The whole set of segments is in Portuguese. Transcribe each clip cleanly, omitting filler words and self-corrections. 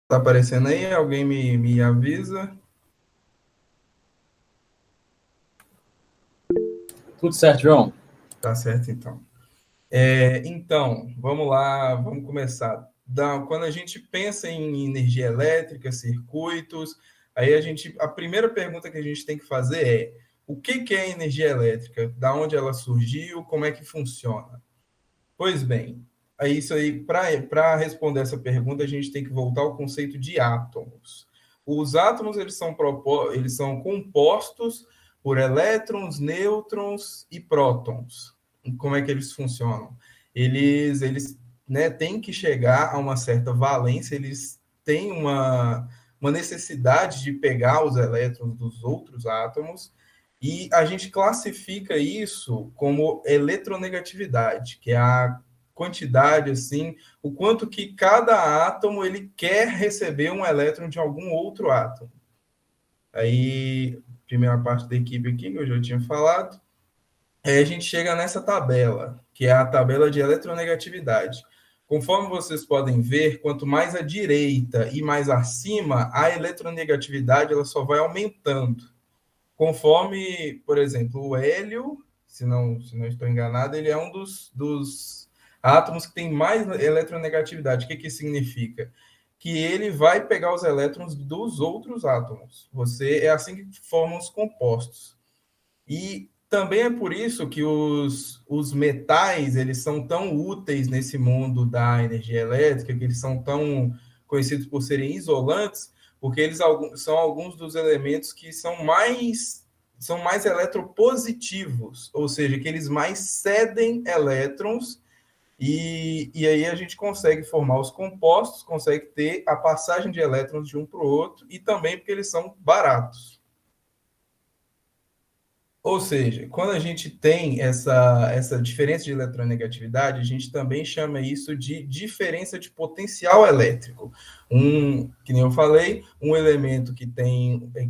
Tá aparecendo aí? Alguém me avisa? Tudo certo, João? Tá certo, então. Então, vamos lá, vamos começar. Quando a gente pensa em energia elétrica, circuitos, a primeira pergunta que a gente tem que fazer é: o que é energia elétrica? Da onde ela surgiu? Como é que funciona? Pois bem, para responder essa pergunta, a gente tem que voltar ao conceito de átomos. Os átomos eles são compostos por elétrons, nêutrons e prótons. E como é que eles funcionam? Eles né, têm que chegar a uma certa valência, eles têm uma necessidade de pegar os elétrons dos outros átomos e a gente classifica isso como eletronegatividade, que é a quantidade, assim, o quanto que cada átomo ele quer receber um elétron de algum outro átomo. Aí, primeira parte da equipe aqui, que eu já tinha falado, aí a gente chega nessa tabela, que é a tabela de eletronegatividade. Conforme vocês podem ver, quanto mais à direita e mais acima, a eletronegatividade ela só vai aumentando. Conforme, por exemplo, o hélio, se não estou enganado, ele é um dos átomos que tem mais eletronegatividade. O que que significa? Que ele vai pegar os elétrons dos outros átomos. É assim que formam os compostos. E também é por isso que os metais eles são tão úteis nesse mundo da energia elétrica, que eles são tão conhecidos por serem isolantes, porque eles são alguns dos elementos que são mais eletropositivos, ou seja, que eles mais cedem elétrons, e aí a gente consegue formar os compostos, consegue ter a passagem de elétrons de um para o outro, e também porque eles são baratos. Ou seja, quando a gente tem essa diferença de eletronegatividade, a gente também chama isso de diferença de potencial elétrico. Que nem eu falei, um elemento que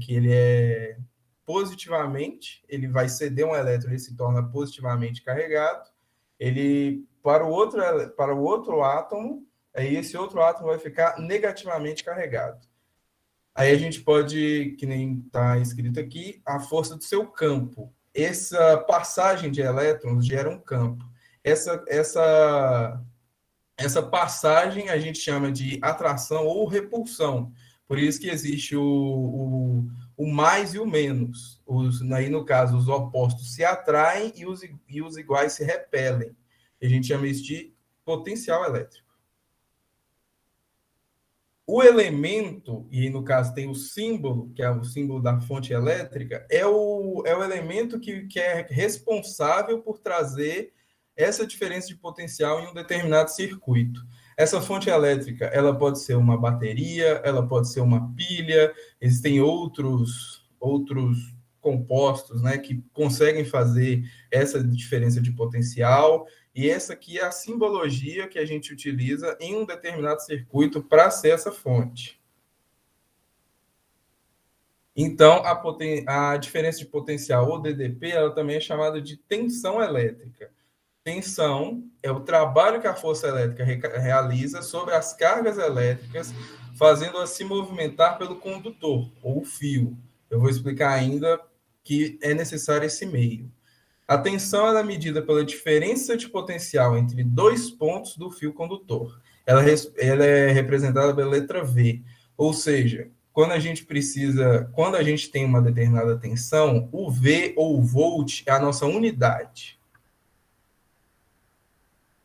ele é positivamente, ele vai ceder um elétron, ele se torna positivamente carregado. Ele para o outro átomo, aí esse outro átomo vai ficar negativamente carregado. Aí a gente pode, que nem está escrito aqui, a força do seu campo. Essa passagem de elétrons gera um campo. Essa passagem a gente chama de atração ou repulsão. Por isso que existe o mais e o menos. Aí, no caso, os opostos se atraem e os iguais se repelem. A gente chama isso de potencial elétrico. O elemento, e no caso tem o símbolo, que é o símbolo da fonte elétrica, é o elemento que é responsável por trazer essa diferença de potencial em um determinado circuito. Essa fonte elétrica, ela pode ser uma bateria, ela pode ser uma pilha, existem outros compostos, né, que conseguem fazer essa diferença de potencial, e essa aqui é a simbologia que a gente utiliza em um determinado circuito para ser essa fonte. Então, a diferença de potencial, ou DDP, ela também é chamada de tensão elétrica. Tensão é o trabalho que a força elétrica realiza sobre as cargas elétricas, fazendo-as se movimentar pelo condutor, ou fio. Eu vou explicar ainda que é necessário esse meio. A tensão é medida pela diferença de potencial entre dois pontos do fio condutor. Ela é representada pela letra V, ou seja, quando a gente tem uma determinada tensão, o V ou o volt é a nossa unidade.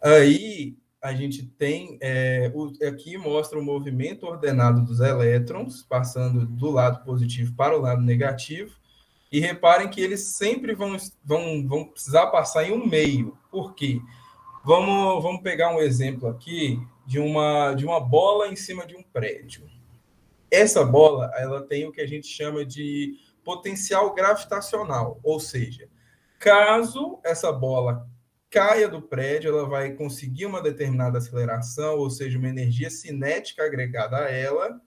Aí a gente tem, aqui mostra o movimento ordenado dos elétrons, passando do lado positivo para o lado negativo, e reparem que eles sempre vão precisar passar em um meio. Por quê? Vamos pegar um exemplo aqui de uma bola em cima de um prédio. Essa bola ela tem o que a gente chama de potencial gravitacional, ou seja, caso essa bola caia do prédio, ela vai conseguir uma determinada aceleração, ou seja, uma energia cinética agregada a ela,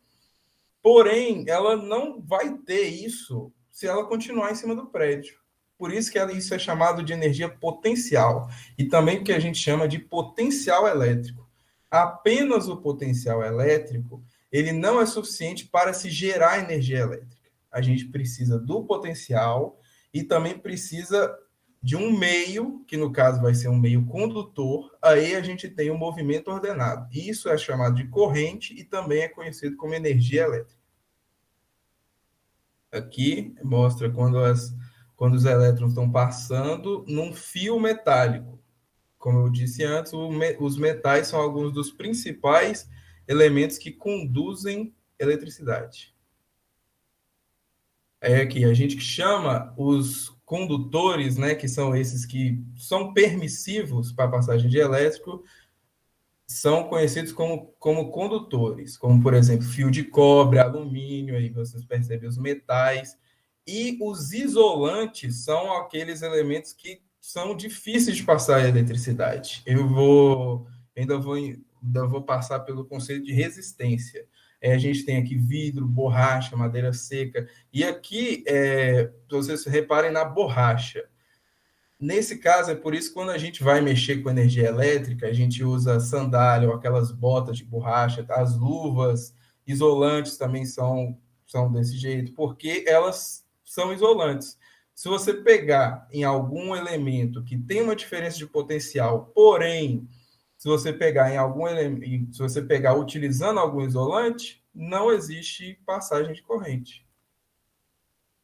porém, ela não vai ter isso se ela continuar em cima do prédio. Por isso que isso é chamado de energia potencial. E também o que a gente chama de potencial elétrico. Apenas o potencial elétrico ele não é suficiente para se gerar energia elétrica. A gente precisa do potencial e também precisa de um meio, que no caso vai ser um meio condutor, aí a gente tem um movimento ordenado. Isso é chamado de corrente e também é conhecido como energia elétrica. Aqui mostra quando os elétrons estão passando num fio metálico. Como eu disse antes, os metais são alguns dos principais elementos que conduzem eletricidade. É que a gente chama os condutores, né, que são esses que são permissivos para a passagem de elétrico, são conhecidos como condutores, como, por exemplo, fio de cobre, alumínio, aí vocês percebem os metais, e os isolantes são aqueles elementos que são difíceis de passar a eletricidade. Ainda vou passar pelo conceito de resistência. A gente tem aqui vidro, borracha, madeira seca, e aqui, vocês reparem na borracha. Nesse caso, é por isso que quando a gente vai mexer com energia elétrica, a gente usa sandália ou aquelas botas de borracha, tá? As luvas isolantes também são desse jeito, porque elas são isolantes. Se você pegar em algum elemento que tem uma diferença de potencial, porém, se você pegar em algum elemento, se você pegar utilizando algum isolante, não existe passagem de corrente.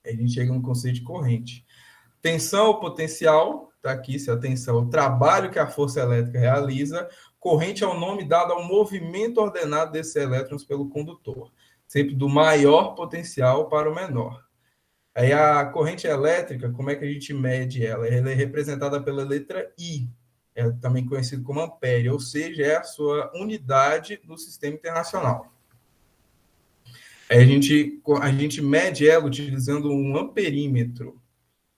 Aí a gente chega no conceito de corrente. Tensão ou potencial, está aqui, se a tensão é o trabalho que a força elétrica realiza, corrente é o nome dado ao movimento ordenado desses elétrons pelo condutor, sempre do maior potencial para o menor. Aí a corrente elétrica, como é que a gente mede ela? Ela é representada pela letra I, é também conhecido como ampere, ou seja, é a sua unidade do sistema internacional. Aí a gente mede ela utilizando um amperímetro.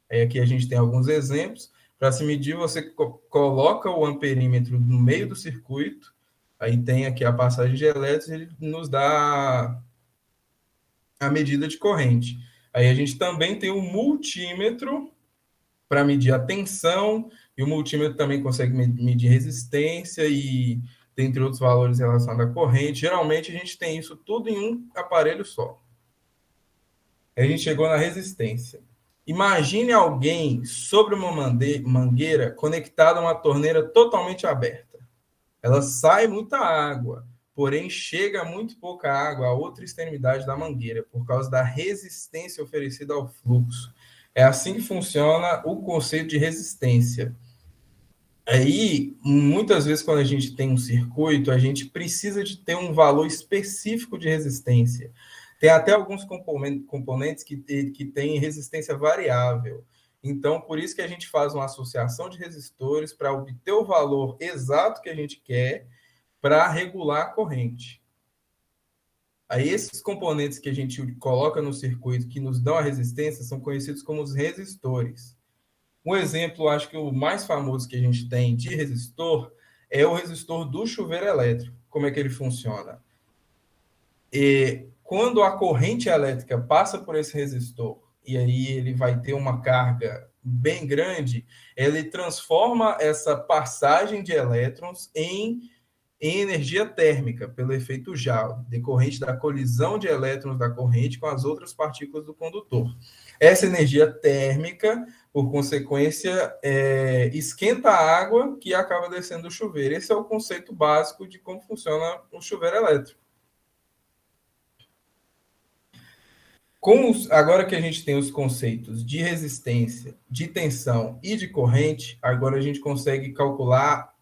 Aqui a gente tem alguns exemplos. Para se medir, você coloca o amperímetro no meio do circuito, aí tem aqui a passagem de elétrons, ele nos dá a medida de corrente. Aí a gente também tem o multímetro para medir a tensão, e o multímetro também consegue medir resistência e dentre outros valores relacionados à corrente. Geralmente a gente tem isso tudo em um aparelho só. Aí a gente chegou na resistência. Imagine alguém sobre uma mangueira conectada a uma torneira totalmente aberta. Ela sai muita água, porém chega muito pouca água à outra extremidade da mangueira, por causa da resistência oferecida ao fluxo. É assim que funciona o conceito de resistência. Aí, muitas vezes, quando a gente tem um circuito, a gente precisa de ter um valor específico de resistência. Tem até alguns componentes que têm resistência variável. Então, por isso que a gente faz uma associação de resistores para obter o valor exato que a gente quer para regular a corrente. Aí, esses componentes que a gente coloca no circuito que nos dão a resistência são conhecidos como os resistores. Um exemplo, acho que o mais famoso que a gente tem de resistor é o resistor do chuveiro elétrico. Como é que ele funciona? Quando a corrente elétrica passa por esse resistor, e aí ele vai ter uma carga bem grande, ele transforma essa passagem de elétrons em energia térmica, pelo efeito Joule, decorrente da colisão de elétrons da corrente com as outras partículas do condutor. Essa energia térmica, por consequência, esquenta a água que acaba descendo do chuveiro. Esse é o conceito básico de como funciona o chuveiro elétrico. Agora que a gente tem os conceitos de resistência, de tensão e de corrente, agora a gente consegue calcular,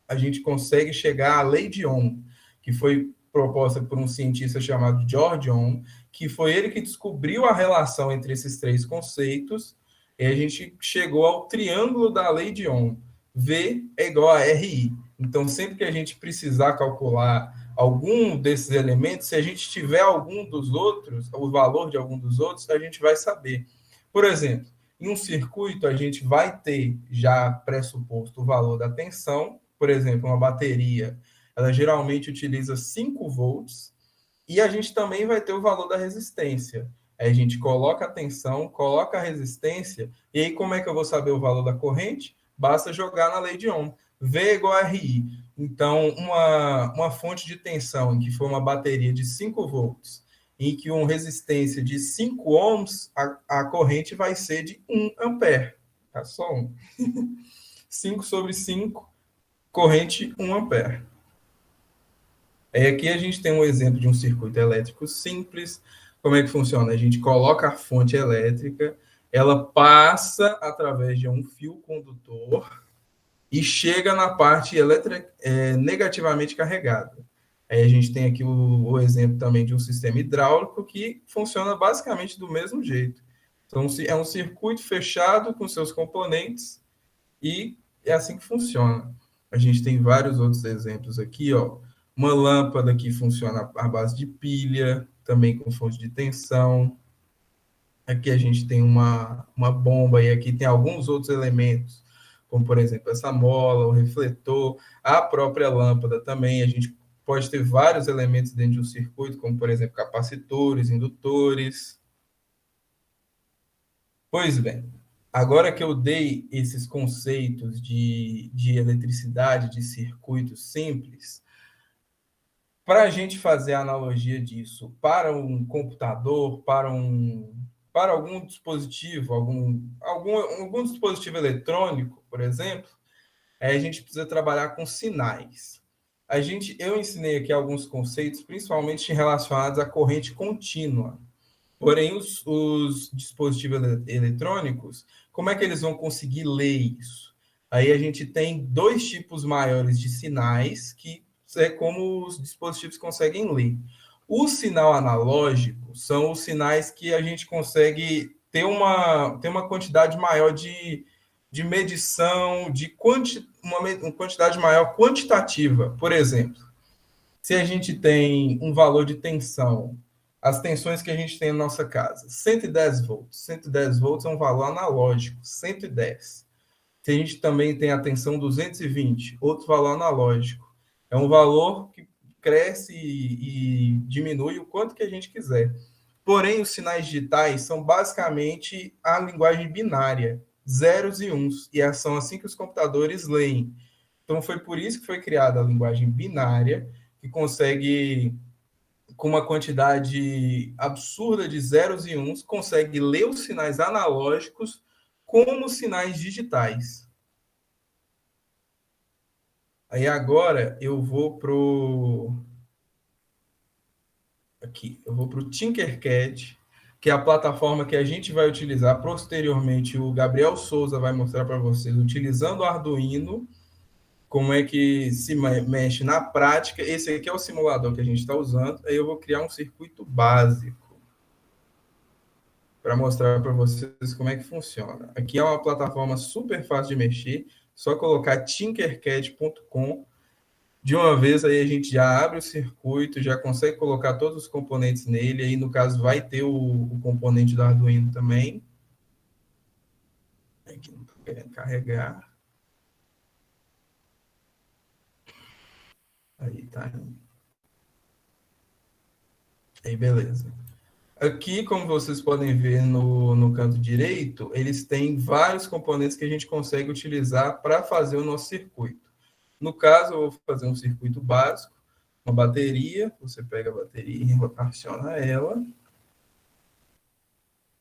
a gente consegue chegar à lei de Ohm, que foi proposta por um cientista chamado George Ohm, que foi ele que descobriu a relação entre esses três conceitos, e a gente chegou ao triângulo da lei de Ohm. V é igual a RI. Então, sempre que a gente precisar calcular algum desses elementos, se a gente tiver algum dos outros, o valor de algum dos outros, a gente vai saber. Por exemplo, em um circuito, a gente vai ter já pressuposto o valor da tensão. Por exemplo, uma bateria, ela geralmente utiliza 5 volts, e a gente também vai ter o valor da resistência. Aí a gente coloca a tensão, coloca a resistência, e aí como é que eu vou saber o valor da corrente? Basta jogar na lei de Ohm. V igual a RI. Então, uma fonte de tensão em que for uma bateria de 5 volts, em que uma resistência de 5 ohms, a corrente vai ser de 1 ampere. Tá só um. 5/5, corrente 1 ampere. Aí aqui a gente tem um exemplo de um circuito elétrico simples. Como é que funciona? A gente coloca a fonte elétrica, ela passa através de um fio condutor e chega na parte negativamente carregada. Aí a gente tem aqui o exemplo também de um sistema hidráulico que funciona basicamente do mesmo jeito. Então, é um circuito fechado com seus componentes e é assim que funciona. A gente tem vários outros exemplos aqui, ó. Uma lâmpada que funciona à base de pilha, também com fonte de tensão. Aqui a gente tem uma bomba e aqui tem alguns outros elementos, como, por exemplo, essa mola, o refletor, a própria lâmpada também. A gente pode ter vários elementos dentro de um circuito, como, por exemplo, capacitores, indutores. Pois bem, agora que eu dei esses conceitos de eletricidade, de circuitos simples, para a gente fazer a analogia disso para um computador, para algum dispositivo, algum dispositivo eletrônico, por exemplo, a gente precisa trabalhar com sinais. Eu ensinei aqui alguns conceitos, principalmente relacionados à corrente contínua. Porém, os dispositivos eletrônicos, como é que eles vão conseguir ler isso? Aí a gente tem dois tipos maiores de sinais que é como os dispositivos conseguem ler. O sinal analógico são os sinais que a gente consegue ter uma quantidade maior de medição, uma quantidade maior quantitativa. Por exemplo, se a gente tem um valor de tensão, as tensões que a gente tem na nossa casa, 110 volts. 110 volts é um valor analógico, 110. Se a gente também tem a tensão 220, outro valor analógico. É um valor que cresce e diminui o quanto que a gente quiser. Porém, os sinais digitais são basicamente a linguagem binária, zeros e uns, e são assim que os computadores leem. Então, foi por isso que foi criada a linguagem binária, que consegue, com uma quantidade absurda de zeros e uns, consegue ler os sinais analógicos como sinais digitais. Aí agora eu vou pro Tinkercad, que é a plataforma que a gente vai utilizar posteriormente. O Gabriel Souza vai mostrar para vocês, utilizando o Arduino, como é que se mexe na prática. Esse aqui é o simulador que a gente está usando. Aí eu vou criar um circuito básico para mostrar para vocês como é que funciona. Aqui é uma plataforma super fácil de mexer, só colocar tinkercad.com. De uma vez aí a gente já abre o circuito, já consegue colocar todos os componentes nele, aí no caso vai ter o componente do Arduino também. Aqui não estou querendo carregar. Aí tá. Aí beleza. Aqui, como vocês podem ver no canto direito, eles têm vários componentes que a gente consegue utilizar para fazer o nosso circuito. No caso, eu vou fazer um circuito básico, uma bateria, você pega a bateria e rotaciona ela.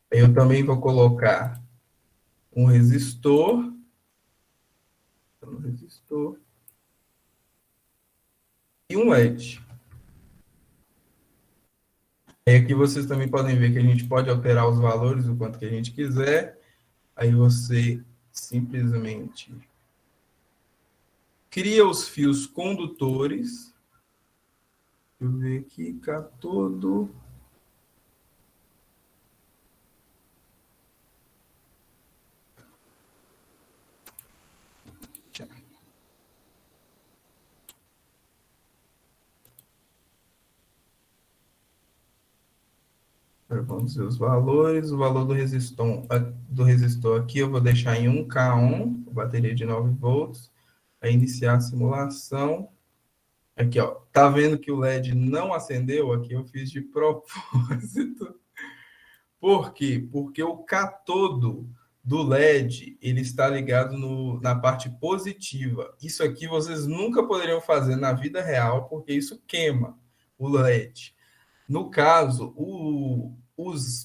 Eu também vou colocar um resistor, e um LED. Aí aqui vocês também podem ver que a gente pode alterar os valores o quanto que a gente quiser. Aí você simplesmente cria os fios condutores. Deixa eu ver aqui, catodo. Vamos ver os valores. O valor do resistor aqui eu vou deixar em 1K, bateria de 9 volts. Para iniciar a simulação. Aqui, ó. Tá vendo que o LED não acendeu? Aqui eu fiz de propósito. Por quê? Porque o catodo do LED, ele está ligado na parte positiva. Isso aqui vocês nunca poderiam fazer na vida real, porque isso queima o LED. No caso,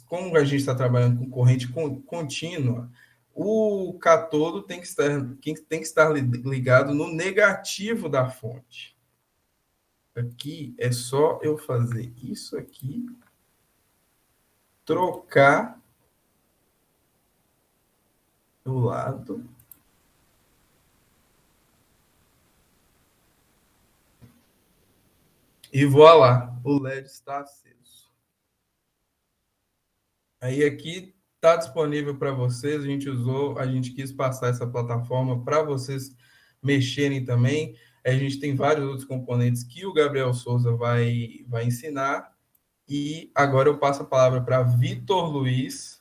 como a gente está trabalhando com corrente contínua, o catodo tem que estar ligado no negativo da fonte. Aqui é só eu fazer isso aqui, trocar do lado. E voilá, o LED está aceso. Aí aqui está disponível para vocês, a gente quis passar essa plataforma para vocês mexerem também. A gente tem vários outros componentes que o Gabriel Souza vai ensinar. E agora eu passo a palavra para Vitor Luiz,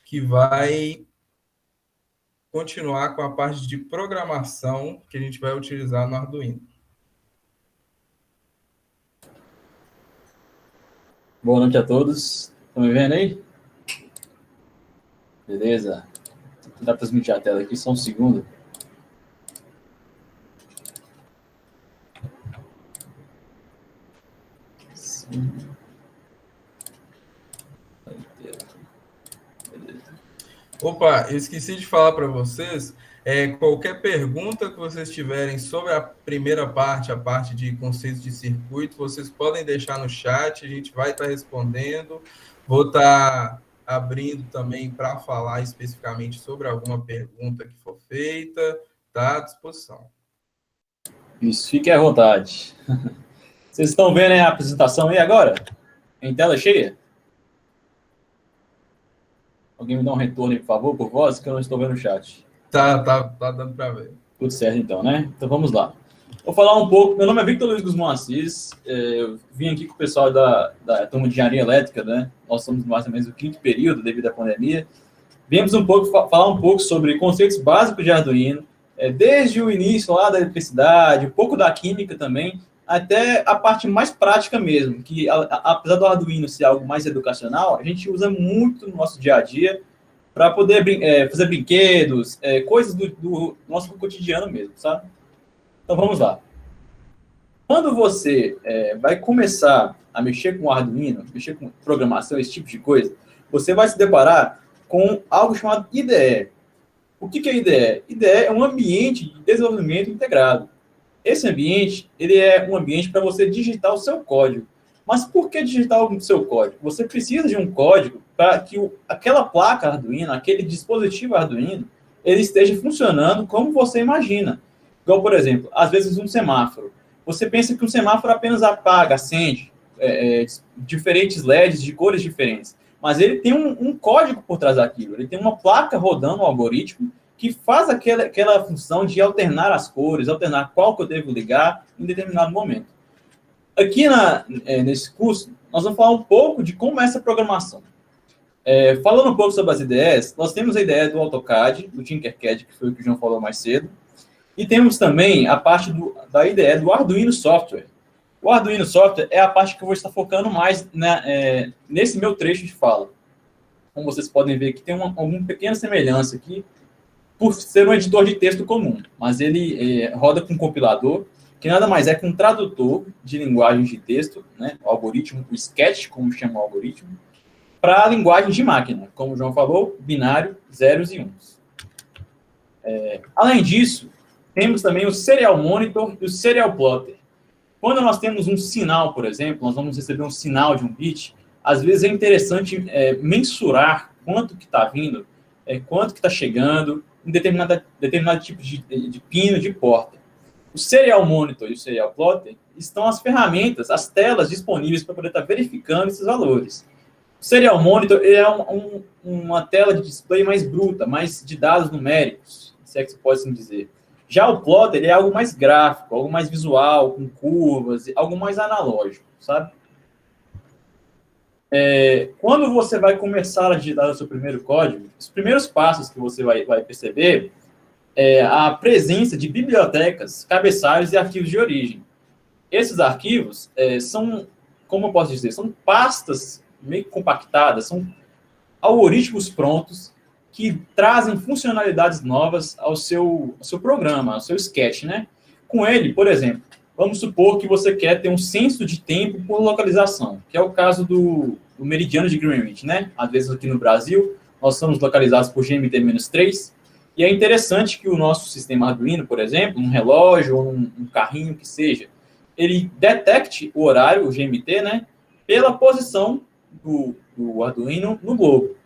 que vai continuar com a parte de programação que a gente vai utilizar no Arduino. Boa noite a todos. Estão me vendo aí? Beleza? Vou tentar transmitir a tela aqui, só um segundo. Sim. Opa, eu esqueci de falar para vocês, qualquer pergunta que vocês tiverem sobre a primeira parte, a parte de conceitos de circuito, vocês podem deixar no chat, a gente vai estar respondendo. Vou estar abrindo também para falar especificamente sobre alguma pergunta que for feita, está à disposição. Isso, fique à vontade. Vocês estão vendo a apresentação aí agora? Em tela cheia? Alguém me dá um retorno aí, por favor, por voz, que eu não estou vendo o chat. Tá dando para ver. Tudo certo, então, né? Então, vamos lá. Vou falar um pouco. Meu nome é Victor Luiz Guzmão Assis. Eu vim aqui com o pessoal da turma de engenharia elétrica, né? Nós somos mais ou menos o 5º período devido à pandemia. Viemos falar um pouco sobre conceitos básicos de Arduino, desde o início lá da eletricidade, um pouco da química também, até a parte mais prática mesmo, que apesar do Arduino ser algo mais educacional, a gente usa muito no nosso dia a dia para poder fazer brinquedos, coisas do nosso cotidiano mesmo, sabe? Então, vamos lá. Quando você vai começar a mexer com o Arduino, mexer com programação, esse tipo de coisa, você vai se deparar com algo chamado IDE. O que é IDE? IDE é um ambiente de desenvolvimento integrado. Esse ambiente, ele é um ambiente para você digitar o seu código. Mas por que digitar o seu código? Você precisa de um código para que aquela placa Arduino, aquele dispositivo Arduino, ele esteja funcionando como você imagina. Então, por exemplo, às vezes um semáforo. Você pensa que um semáforo apenas apaga, acende, diferentes LEDs de cores diferentes. Mas ele tem um código por trás daquilo. Ele tem uma placa rodando um algoritmo que faz aquela função de alternar as cores, alternar qual que eu devo ligar em determinado momento. Aqui nesse curso, nós vamos falar um pouco de como é essa programação. Falando um pouco sobre as ideias, nós temos a ideia do AutoCAD, do Tinkercad, que foi o que o João falou mais cedo, e temos também a parte da ideia do Arduino Software. O Arduino Software é a parte que eu vou estar focando mais nesse meu trecho de fala. Como vocês podem ver aqui, tem alguma pequena semelhança aqui, por ser um editor de texto comum, mas ele roda com um compilador, que nada mais é que um tradutor de linguagem de texto, né, o algoritmo, o sketch, como chama o algoritmo, para a linguagem de máquina, como o João falou, binário, zeros e uns. Além disso, temos também o Serial Monitor e o Serial Plotter. Quando nós temos um sinal, por exemplo, nós vamos receber um sinal de um bit, às vezes é interessante mensurar quanto que está vindo, quanto que está chegando, em determinado tipo de pino, de porta. O Serial Monitor e o Serial Plotter estão as ferramentas, as telas disponíveis para poder estar verificando esses valores. O Serial Monitor é uma tela de display mais bruta, mais de dados numéricos, se é que se pode assim dizer. Já o Plotter é algo mais gráfico, algo mais visual, com curvas, algo mais analógico, sabe? Quando você vai começar a digitar o seu primeiro código, os primeiros passos que você vai perceber é a presença de bibliotecas, cabeçalhos e arquivos de origem. Esses arquivos são, como eu posso dizer, são pastas meio compactadas, são algoritmos prontos que trazem funcionalidades novas ao seu programa, ao seu sketch, né? Com ele, por exemplo, vamos supor que você quer ter um senso de tempo por localização, que é o caso do meridiano de Greenwich, né? Às vezes aqui no Brasil, nós somos localizados por GMT-3, e é interessante que o nosso sistema Arduino, por exemplo, um relógio ou um carrinho que seja, ele detecte o horário, o GMT, né? Pela posição do Arduino no globo.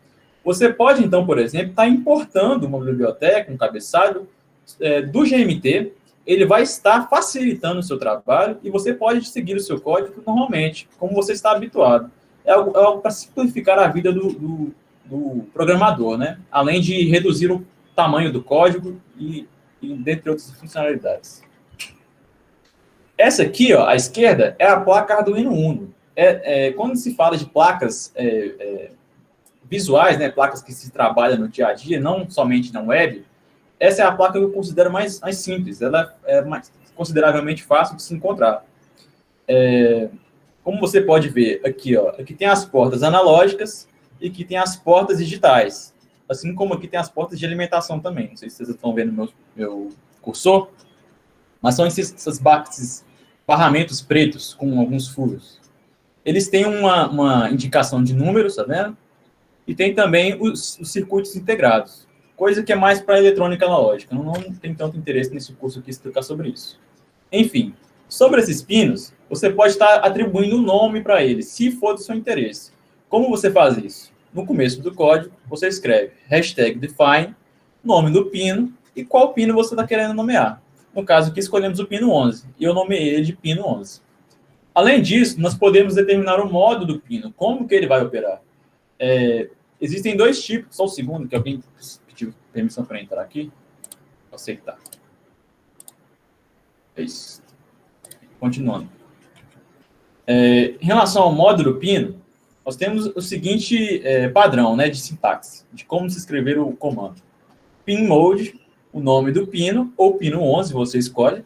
Você pode, então, por exemplo, estar importando uma biblioteca, um cabeçalho do GMT, ele vai estar facilitando o seu trabalho e você pode seguir o seu código normalmente, como você está habituado. É algo para simplificar a vida do programador, né? Além de reduzir o tamanho do código e dentre outras funcionalidades. Essa aqui, ó, à esquerda, é a placa Arduino Uno. Quando se fala de placas visuais, né, placas que se trabalham no dia a dia, não somente na web, essa é a placa que eu considero mais simples. Ela é consideravelmente fácil de se encontrar. Como você pode ver aqui, ó, aqui tem as portas analógicas e aqui tem as portas digitais. Assim como aqui tem as portas de alimentação também. Não sei se vocês estão vendo meu cursor, mas são esses barramentos pretos com alguns furos. Eles têm uma indicação de números, tá vendo? E tem também os circuitos integrados, coisa que é mais para eletrônica analógica. Não tem tanto interesse nesse curso aqui explicar sobre isso. Enfim, sobre esses pinos, você pode estar atribuindo um nome para eles, se for do seu interesse. Como você faz isso? No começo do código, você escreve #define, nome do pino e qual pino você está querendo nomear. No caso aqui, escolhemos o pino 11, e eu nomeei ele de pino 11. Além disso, nós podemos determinar o modo do pino, como que ele vai operar. Existem dois tipos, só o segundo, que alguém pediu permissão para entrar aqui. Vou aceitar. É isso. Continuando. Em relação ao modo do pino, nós temos o seguinte padrão, né, de sintaxe, de como se escrever o comando. Pin mode, o nome do pino, ou pino 11, você escolhe,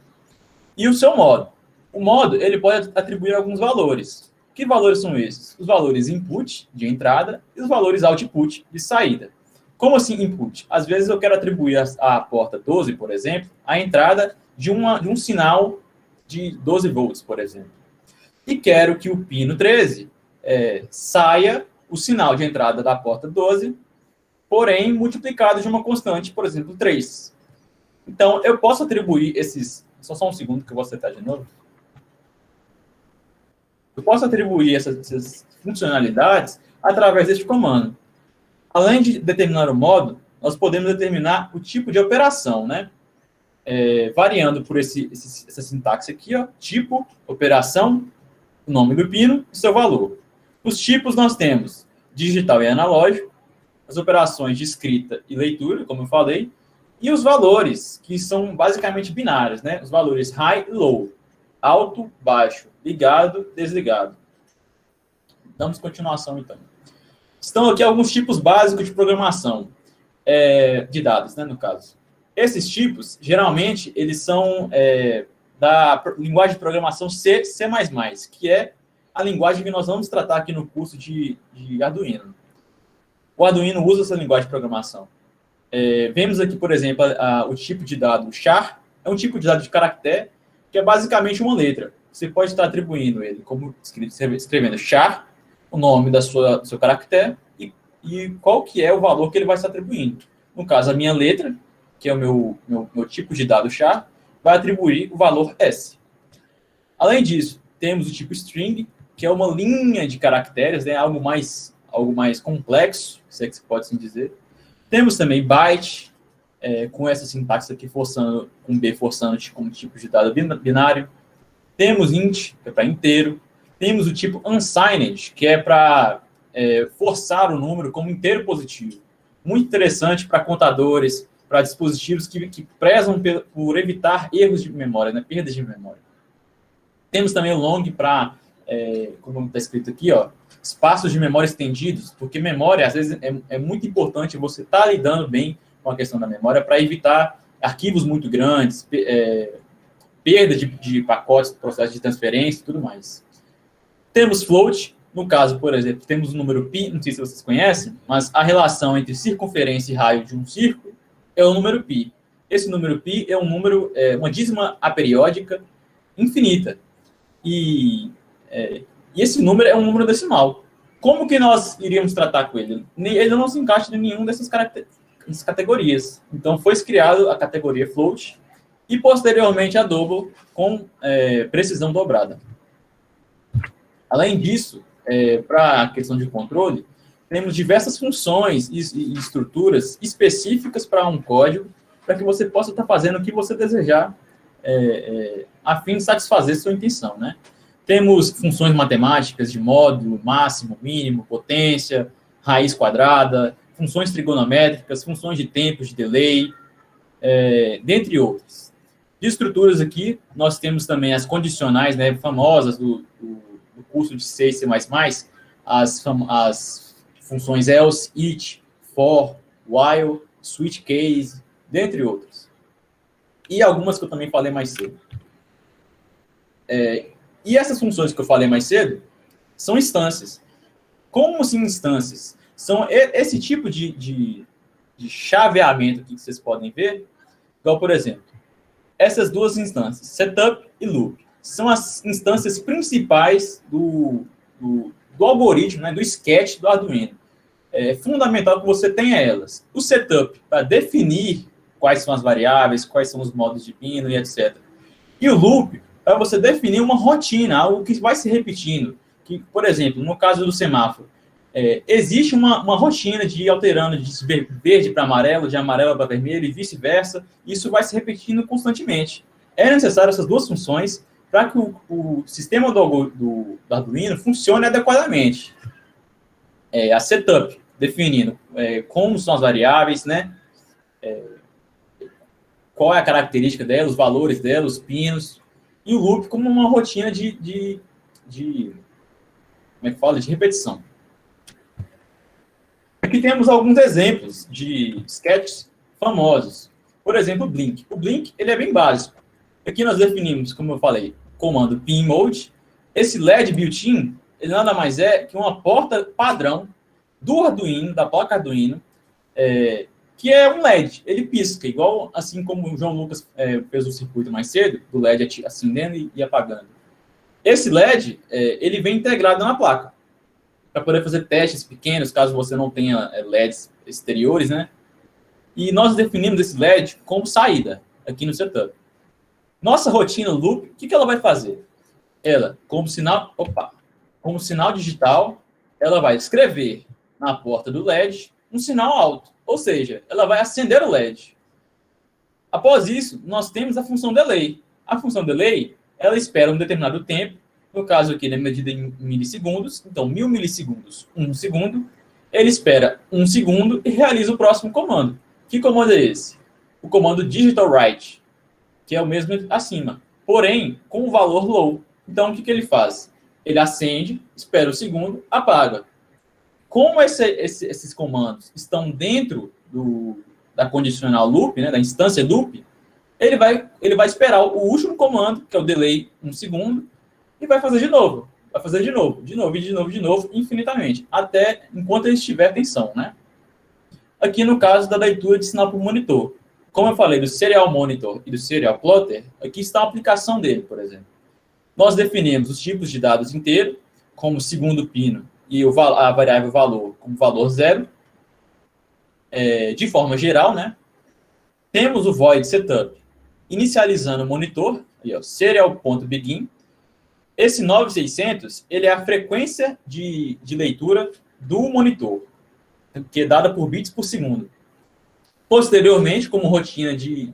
e o seu modo. O modo, ele pode atribuir alguns valores. Que valores são esses? Os valores input, de entrada, e os valores output, de saída. Como assim input? Às vezes eu quero atribuir à porta 12, por exemplo, a entrada de um sinal de 12 volts, por exemplo. E quero que o pino 13 saia o sinal de entrada da porta 12, porém multiplicado de uma constante, por exemplo, 3. Então, eu posso atribuir esses... Só um segundo que eu vou acertar de novo. Eu posso atribuir essas funcionalidades através deste comando. Além de determinar o modo, nós podemos determinar o tipo de operação, né? Variando por essa sintaxe aqui, ó, tipo, operação, o nome do pino e seu valor. Os tipos nós temos digital e analógico, as operações de escrita e leitura, como eu falei, e os valores, que são basicamente binários, né? Os valores high e low, alto, baixo, ligado, desligado. Damos continuação, então. Estão aqui alguns tipos básicos de programação de dados, né, no caso. Esses tipos, geralmente, eles são da linguagem de programação C++, que é a linguagem que nós vamos tratar aqui no curso de Arduino. O Arduino usa essa linguagem de programação. Vemos aqui, por exemplo, o tipo de dado char, é um tipo de dado de caractere, que é basicamente uma letra. Você pode estar atribuindo ele como escrevendo char, o nome do seu caractere, e qual que é o valor que ele vai estar atribuindo. No caso, a minha letra, que é o meu tipo de dado char, vai atribuir o valor S. Além disso, temos o tipo string, que é uma linha de caracteres, né, algo mais complexo, se é que se pode assim dizer. Temos também byte, com essa sintaxe aqui forçando, com B forçando como tipo de dado binário. Temos int, que é para inteiro. Temos o tipo unsigned, que é para forçar o número como inteiro positivo. Muito interessante para contadores, para dispositivos que prezam por evitar erros de memória, né, perdas de memória. Temos também o long para, como está escrito aqui, ó, espaços de memória estendidos, porque memória, às vezes, é muito importante você estar lidando bem com a questão da memória para evitar arquivos muito grandes, perda de pacotes, processo de transferência e tudo mais. Temos float, No caso, por exemplo, temos o número π, não sei se vocês conhecem, mas a relação entre circunferência e raio de um círculo é o número π. Esse número π é um número, uma dízima aperiódica infinita. E esse número é um número decimal. Como que nós iríamos tratar com ele? Ele não se encaixa em nenhuma dessas categorias. Então, foi criado a categoria float e, posteriormente, a double com precisão dobrada. Além disso, para a questão de controle, temos diversas funções e estruturas específicas para um código, para que você possa estar fazendo o que você desejar, a fim de satisfazer sua intenção, né? Temos funções matemáticas de módulo, máximo, mínimo, potência, raiz quadrada, funções trigonométricas, funções de tempo, de delay, dentre outras. De estruturas aqui, nós temos também as condicionais, né, famosas do curso de C e C++, as funções else, each, for, while, switch case, dentre outras. E algumas que eu também falei mais cedo. E essas funções que eu falei mais cedo são instâncias. Como assim instâncias? São esse tipo de chaveamento aqui que vocês podem ver. Então, por exemplo, essas duas instâncias, setup e loop, são as instâncias principais do algoritmo, né, do sketch do Arduino. É fundamental que você tenha elas. O setup, para definir quais são as variáveis, quais são os modos de pino e etc. E o loop, para você definir uma rotina, algo que vai se repetindo. Que, por exemplo, no caso do semáforo, existe uma rotina de ir alterando de verde para amarelo, de amarelo para vermelho e vice-versa. Isso vai se repetindo constantemente. É necessário essas duas funções para que o sistema do Arduino funcione adequadamente. A setup, definindo como são as variáveis, né? Qual é a característica dela, os valores dela, os pinos. E o loop como uma rotina de como é que fala? De repetição. Aqui temos alguns exemplos de sketches famosos. Por exemplo, o Blink. O Blink ele é bem básico. Aqui nós definimos, como eu falei, comando pin mode. Esse LED built-in, ele nada mais é que uma porta padrão do Arduino, da placa Arduino, que é um LED. Ele pisca, igual assim como o João Lucas fez o circuito mais cedo, do LED acendendo e apagando. Esse LED, ele vem integrado na placa, para poder fazer testes pequenos, caso você não tenha LEDs exteriores, né? E nós definimos esse LED como saída, aqui no setup. Nossa rotina loop, o que ela vai fazer? Ela, como sinal digital, ela vai escrever na porta do LED um sinal alto, ou seja, ela vai acender o LED. Após isso, nós temos a função delay. A função delay, ela espera um determinado tempo, no caso aqui, ele é medida em milissegundos, então 1000 milissegundos, 1 segundo, ele espera 1 segundo e realiza o próximo comando. Que comando é esse? O comando digital write, que é o mesmo acima, porém com o valor low. Então, o que ele faz? Ele acende, espera um segundo, apaga. Como esses comandos estão dentro da condicional loop, né, da instância loop, ele vai esperar o último comando, que é o delay 1 segundo, e vai fazer de novo. Vai fazer de novo, infinitamente, até enquanto ele estiver tensão, né? Aqui no caso da leitura de sinal por monitor. Como eu falei do Serial Monitor e do Serial Plotter, aqui está a aplicação dele, por exemplo. Nós definimos os tipos de dados inteiros, como segundo pino, e a variável valor como valor 0, de forma geral, né? Temos o void setup, inicializando o monitor, serial.begin. Esse 9600, ele é a frequência de leitura do monitor, que é dada por bits por segundo. Posteriormente, como rotina de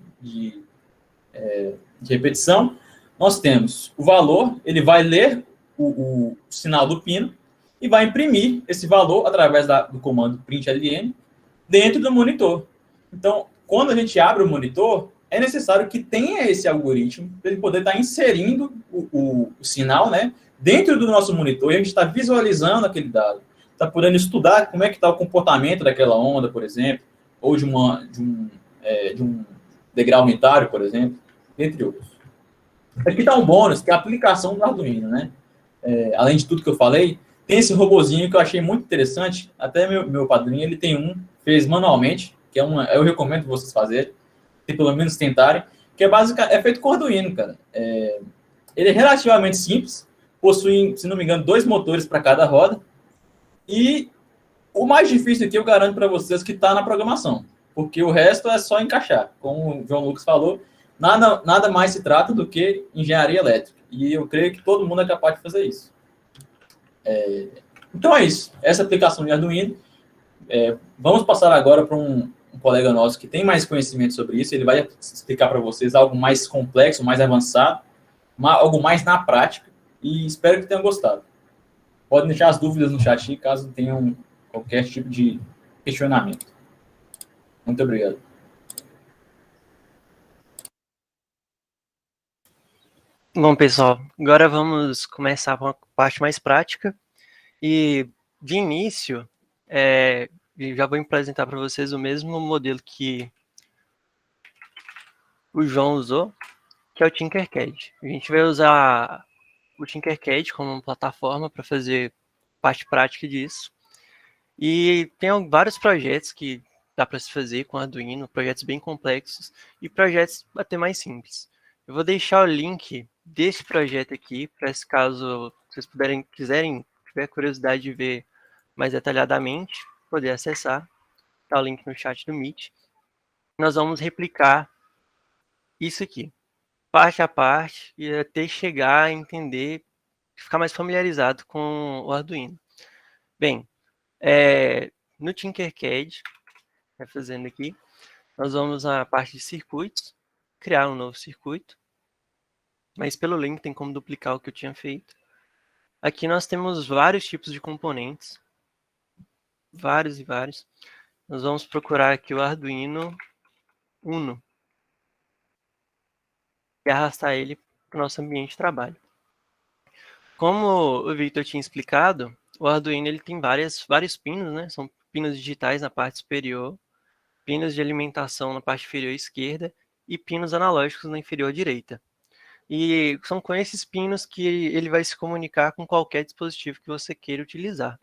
repetição, nós temos o valor, ele vai ler o sinal do pino e vai imprimir esse valor através do comando println dentro do monitor. Então, quando a gente abre o monitor, é necessário que tenha esse algoritmo para ele poder estar inserindo o sinal, né, dentro do nosso monitor, e a gente está visualizando aquele dado. Está podendo estudar como é que está o comportamento daquela onda, por exemplo, ou de um degrau unitário, por exemplo, entre outros. Aqui está um bônus, que é a aplicação do Arduino, né? Além de tudo que eu falei, Tem esse robozinho que eu achei muito interessante. Até meu padrinho, ele tem um, fez manualmente, que eu recomendo vocês fazerem, e pelo menos tentarem, que é feito com Arduino, cara. Ele é relativamente simples, possui, se não me engano, 2 motores para cada roda, e o mais difícil aqui eu garanto para vocês que está na programação, porque o resto é só encaixar. Como o João Lucas falou, nada mais se trata do que engenharia elétrica, e eu creio que todo mundo é capaz de fazer isso. Então é isso, essa aplicação de Arduino. Vamos passar agora para um colega nosso que tem mais conhecimento sobre isso, ele vai explicar para vocês algo mais complexo, mais avançado, algo mais na prática, e espero que tenham gostado. Podem deixar as dúvidas no chat caso tenham qualquer tipo de questionamento. Muito obrigado. Bom, pessoal, agora vamos começar com a parte mais prática. E, de início, já vou apresentar para vocês o mesmo modelo que o João usou, que é o Tinkercad. A gente vai usar o Tinkercad como uma plataforma para fazer parte prática disso. E tem vários projetos que dá para se fazer com Arduino, projetos bem complexos e projetos até mais simples. Eu vou deixar o link desse projeto aqui, para esse caso vocês quiserem, tiver curiosidade de ver mais detalhadamente, poder acessar. Tá o link no chat do Meet. Nós vamos replicar isso aqui, parte a parte, e até chegar a entender, ficar mais familiarizado com o Arduino. Bem, no Tinkercad, fazendo aqui, nós vamos à parte de circuitos, criar um novo circuito, mas pelo link tem como duplicar o que eu tinha feito. Aqui nós temos vários tipos de componentes, vários e vários. Nós vamos procurar aqui o Arduino Uno e arrastar ele para o nosso ambiente de trabalho. Como o Victor tinha explicado, o Arduino ele tem vários pinos, né? São pinos digitais na parte superior, pinos de alimentação na parte inferior esquerda e pinos analógicos na inferior direita. E são com esses pinos que ele vai se comunicar com qualquer dispositivo que você queira utilizar.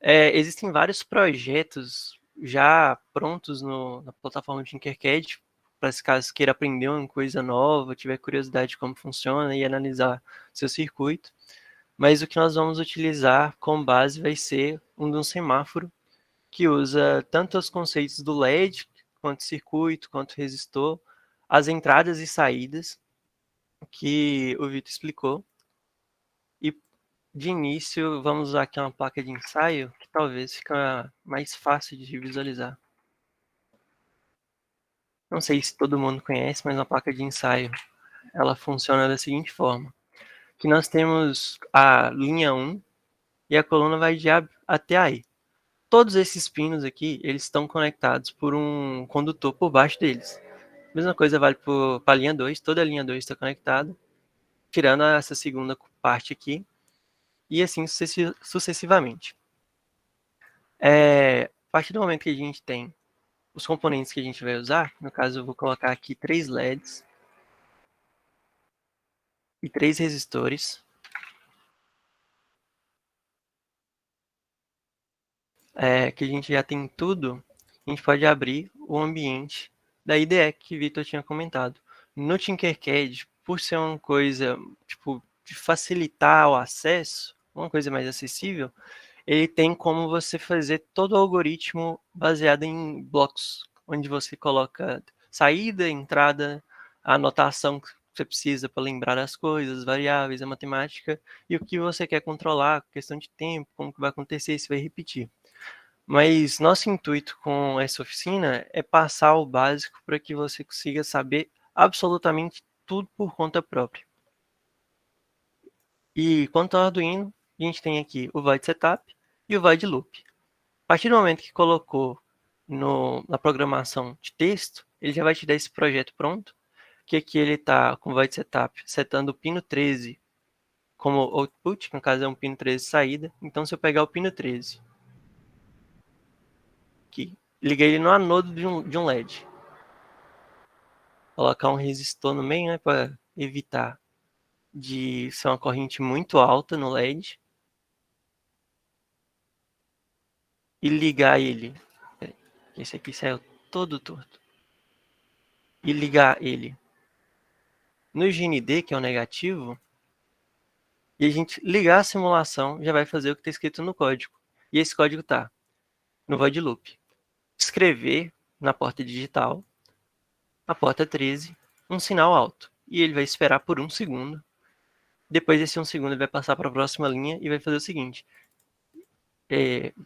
Existem vários projetos já prontos na plataforma de Tinkercad, para se caso queira aprender uma coisa nova, tiver curiosidade de como funciona e analisar seu circuito. Mas o que nós vamos utilizar como base vai ser um semáforo que usa tanto os conceitos do LED, quanto circuito, quanto resistor, as entradas e saídas, que o Vitor explicou. E de início, vamos usar aqui uma placa de ensaio, que talvez fica mais fácil de visualizar. Não sei se todo mundo conhece, mas uma placa de ensaio, ela funciona da seguinte forma. Que nós temos a linha 1 e a coluna vai de A até aí. Todos esses pinos aqui, eles estão conectados por um condutor por baixo deles. Mesma coisa vale para a linha 2, toda a linha 2 está conectada, tirando essa segunda parte aqui, e assim sucessivamente. A partir do momento que a gente tem os componentes que a gente vai usar, no caso eu vou colocar aqui 3 LEDs e 3 resistores. Que a gente já tem tudo, a gente pode abrir o ambiente da IDE que o Vitor tinha comentado. No Tinkercad, por ser uma coisa tipo, de facilitar o acesso, uma coisa mais acessível, ele tem como você fazer todo o algoritmo baseado em blocos, onde você coloca saída, entrada, a anotação que você precisa para lembrar as coisas, variáveis, a matemática, e o que você quer controlar, questão de tempo, como que vai acontecer, se vai repetir. Mas nosso intuito com essa oficina é passar o básico para que você consiga saber absolutamente tudo por conta própria. E quanto ao Arduino, a gente tem aqui o void setup e o void loop. A partir do momento que colocou na programação de texto, ele já vai te dar esse projeto pronto, que aqui ele está com o void setup setando o pino 13 como output, que no caso é um pino 13 saída. Então se eu pegar o pino 13 aqui, liguei ele no anodo de um LED. Colocar um resistor no meio, né, para evitar de ser uma corrente muito alta no LED. e ligar ele. Esse aqui saiu todo torto. E ligar ele no GND, que é o negativo, e a gente ligar a simulação, já vai fazer o que está escrito no código. E esse código está no void loop. Escrever na porta digital, a porta 13, um sinal alto. E ele vai esperar por 1 segundo. Depois desse 1 segundo, ele vai passar para a próxima linha e vai fazer o seguinte.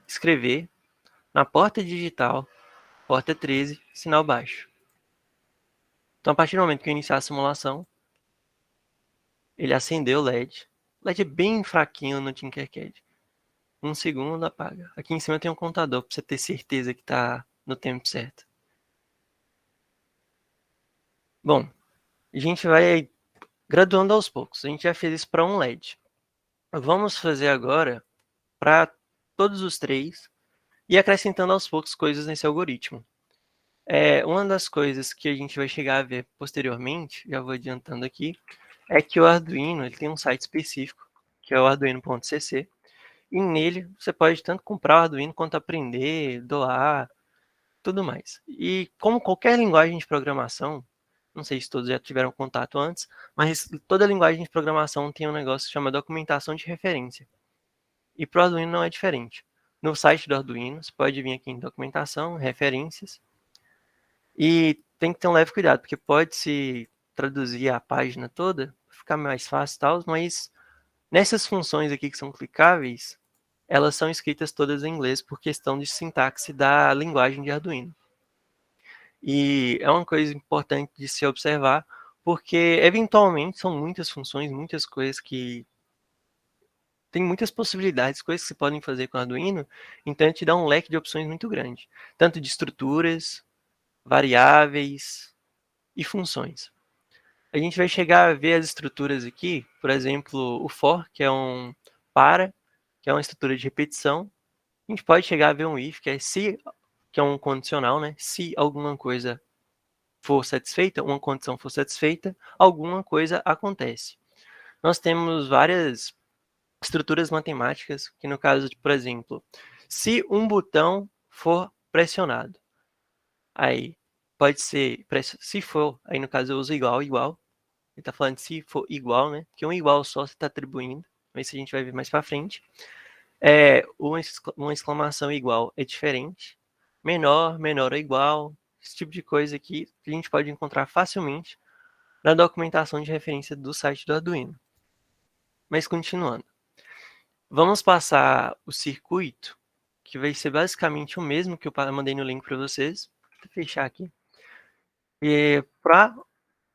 Escrever na porta digital, porta 13, sinal baixo. Então, a partir do momento que eu iniciar a simulação, ele acendeu o LED. O LED é bem fraquinho no Tinkercad. 1 segundo, apaga. Aqui em cima tem um contador para você ter certeza que está no tempo certo. Bom, a gente vai graduando aos poucos. A gente já fez isso para um LED. Vamos fazer agora para todos os 3 e acrescentando aos poucos coisas nesse algoritmo. Uma das coisas que a gente vai chegar a ver posteriormente, já vou adiantando aqui, é que o Arduino ele tem um site específico, que é o arduino.cc, e nele você pode tanto comprar o Arduino quanto aprender, doar, tudo mais. E como qualquer linguagem de programação, não sei se todos já tiveram contato antes, mas toda linguagem de programação tem um negócio que chama documentação de referência. E para o Arduino não é diferente. No site do Arduino, você pode vir aqui em documentação, referências, e tem que ter um leve cuidado, porque pode se traduzir a página toda, ficar mais fácil e tal, mas nessas funções aqui que são clicáveis, elas são escritas todas em inglês por questão de sintaxe da linguagem de Arduino. E é uma coisa importante de se observar, porque eventualmente são muitas funções, muitas coisas que tem muitas possibilidades, coisas que se podem fazer com o Arduino, então ele te dá um leque de opções muito grande, tanto de estruturas, variáveis e funções. A gente vai chegar a ver as estruturas aqui, por exemplo, o for, que é um para, que é uma estrutura de repetição. A gente pode chegar a ver um if, que é se, que é um condicional, né? Se alguma coisa for satisfeita, uma condição for satisfeita, alguma coisa acontece. Nós temos várias estruturas matemáticas, que no caso, por exemplo, se um botão for pressionado, aí pode ser, se for, aí no caso eu uso igual, igual, ele está falando se for igual, né, que um igual só você está atribuindo, mas isso a gente vai ver mais para frente. Uma exclamação igual é diferente, menor, menor ou igual, esse tipo de coisa aqui que a gente pode encontrar facilmente na documentação de referência do site do Arduino. Mas continuando. Vamos passar o circuito, que vai ser basicamente o mesmo que eu mandei no link para vocês. Vou fechar aqui. Para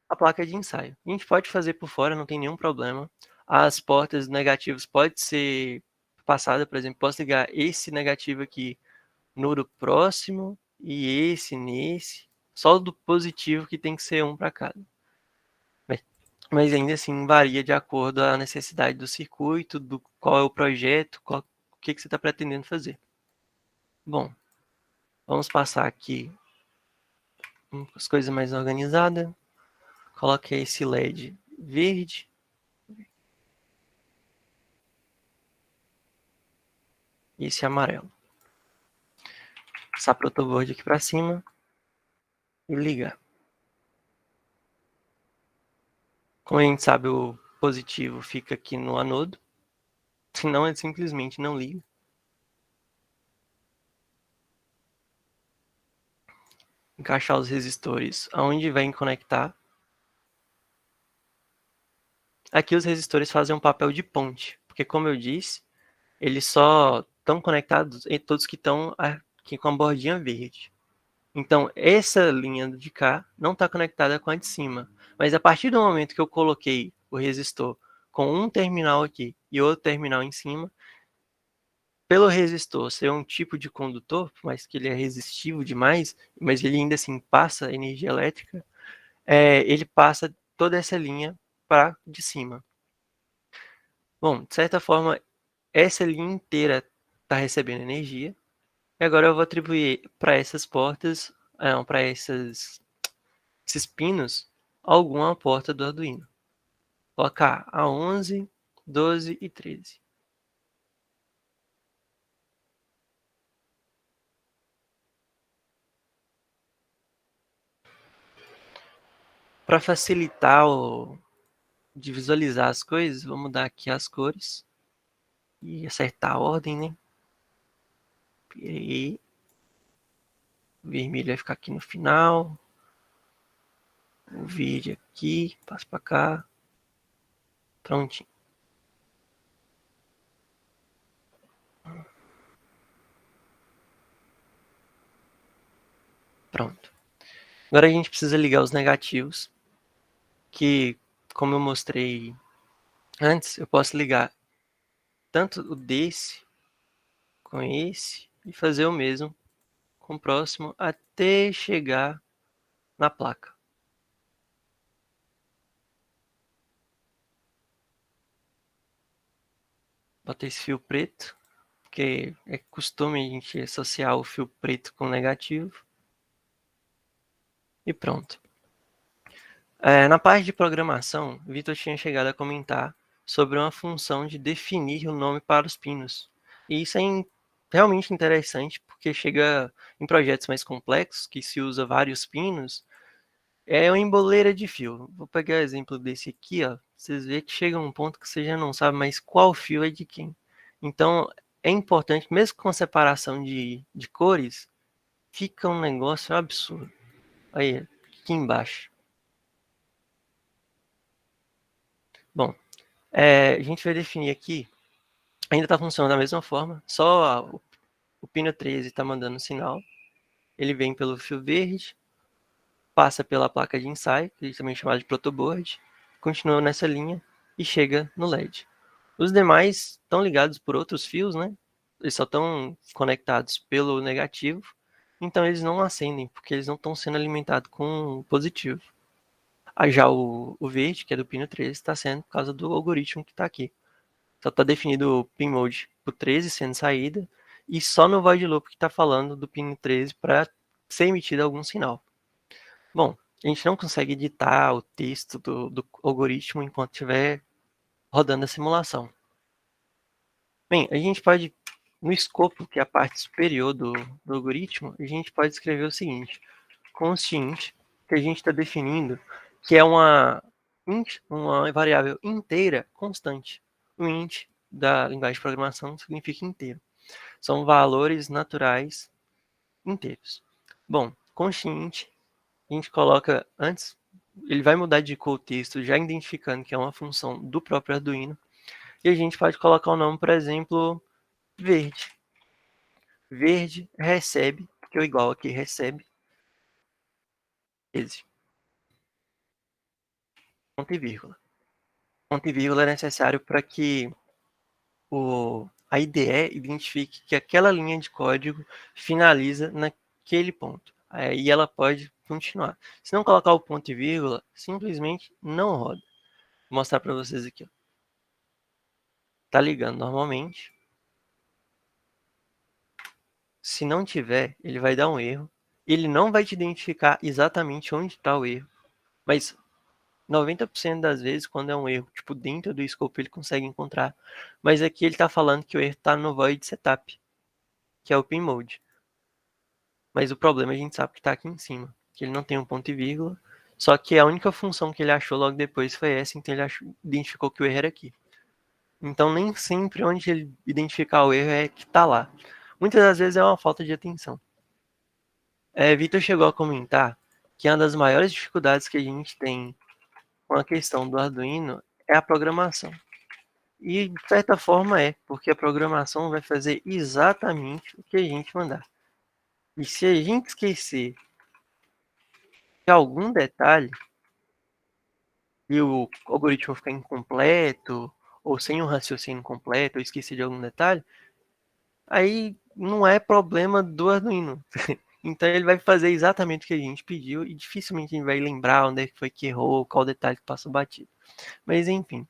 a placa de ensaio. A gente pode fazer por fora, não tem nenhum problema. As portas negativas podem ser passadas, por exemplo, posso ligar esse negativo aqui no do próximo e esse nesse. Só o do positivo que tem que ser um para cada. Mas ainda assim varia de acordo à necessidade do circuito, do qual é o projeto, o que você está pretendendo fazer. Bom, vamos passar aqui as coisas mais organizadas. Coloque esse LED verde. E esse amarelo. Passar o protoboard aqui para cima e ligar. Como a gente sabe, o positivo fica aqui no anodo. Senão ele simplesmente não liga. Encaixar os resistores aonde vem conectar. Aqui os resistores fazem um papel de ponte, porque como eu disse, eles só estão conectados em todos que estão aqui com a bordinha verde. Então, essa linha de cá não está conectada com a de cima. Mas a partir do momento que eu coloquei o resistor com um terminal aqui e outro terminal em cima, pelo resistor ser um tipo de condutor, por mais que ele é resistivo demais, mas ele ainda assim passa energia elétrica, ele passa toda essa linha para de cima. Bom, de certa forma, essa linha inteira está recebendo energia. E agora eu vou atribuir para essas portas, para esses pinos, alguma porta do Arduino. Colocar a 11, 12 e 13. Para facilitar de visualizar as coisas, vou mudar aqui as cores e acertar a ordem, né? E o vermelho vai ficar aqui no final. O verde aqui, passo para cá. Prontinho. Pronto. Agora a gente precisa ligar os negativos, que, como eu mostrei antes, eu posso ligar tanto o desse com esse e fazer o mesmo com o próximo até chegar na placa. Botei esse fio preto, porque é costume a gente associar o fio preto com o negativo. E pronto. Na parte de programação, o Vitor tinha chegado a comentar sobre uma função de definir o nome para os pinos. E isso é realmente interessante, porque chega em projetos mais complexos, que se usa vários pinos, é uma emboleira de fio. Vou pegar o exemplo desse aqui, ó. Vocês veem que chega um ponto que você já não sabe mais qual fio é de quem. Então, é importante, mesmo com separação de cores, fica um negócio absurdo. Aí, aqui embaixo. Bom, a gente vai definir aqui, ainda está funcionando da mesma forma, só o pino 13 está mandando sinal. Ele vem pelo fio verde, passa pela placa de ensaio, que é também chamada de protoboard, continua nessa linha e chega no LED. Os demais estão ligados por outros fios, né? Eles só estão conectados pelo negativo, então eles não acendem, porque eles não estão sendo alimentados com o positivo. Já o verde, que é do pino 13, está sendo por causa do algoritmo que está aqui. Só está definido o pin mode por 13 sendo saída, e só no void loop que está falando do pin 13 para ser emitido algum sinal. Bom, a gente não consegue editar o texto do algoritmo enquanto estiver rodando a simulação. Bem, a gente pode, no escopo, que é a parte superior do algoritmo, a gente pode escrever o seguinte: const int, que a gente está definindo, que é uma variável inteira constante. O int da linguagem de programação significa inteiro. São valores naturais inteiros. Bom, const int, a gente coloca antes, ele vai mudar de cor o texto, já identificando que é uma função do próprio Arduino, e a gente pode colocar o nome, por exemplo, verde. Verde recebe, que é o igual aqui, recebe, esse, ponto e vírgula. Ponto e vírgula é necessário para que a IDE identifique que aquela linha de código finaliza naquele ponto. Aí ela pode continuar. Se não colocar o ponto e vírgula, simplesmente não roda. Vou mostrar para vocês aqui. Ó. Tá ligando normalmente. Se não tiver, ele vai dar um erro. Ele não vai te identificar exatamente onde está o erro. Mas 90% das vezes, quando é um erro, tipo, dentro do scope, ele consegue encontrar. Mas aqui ele está falando que o erro está no void setup, que é o pin mode. Mas o problema a gente sabe que está aqui em cima, que ele não tem um ponto e vírgula. Só que a única função que ele achou logo depois foi essa, então ele identificou que o erro era aqui. Então nem sempre onde ele identificar o erro é que está lá. Muitas das vezes é uma falta de atenção. Vitor chegou a comentar que uma das maiores dificuldades que a gente tem com a questão do Arduino é a programação. E de certa forma porque a programação vai fazer exatamente o que a gente mandar. E se a gente esquecer de algum detalhe e o algoritmo ficar incompleto, ou sem um raciocínio completo, ou esquecer de algum detalhe, aí não é problema do Arduino. Então ele vai fazer exatamente o que a gente pediu e dificilmente a gente vai lembrar onde é que foi que errou, qual detalhe que passou batido. Mas enfim,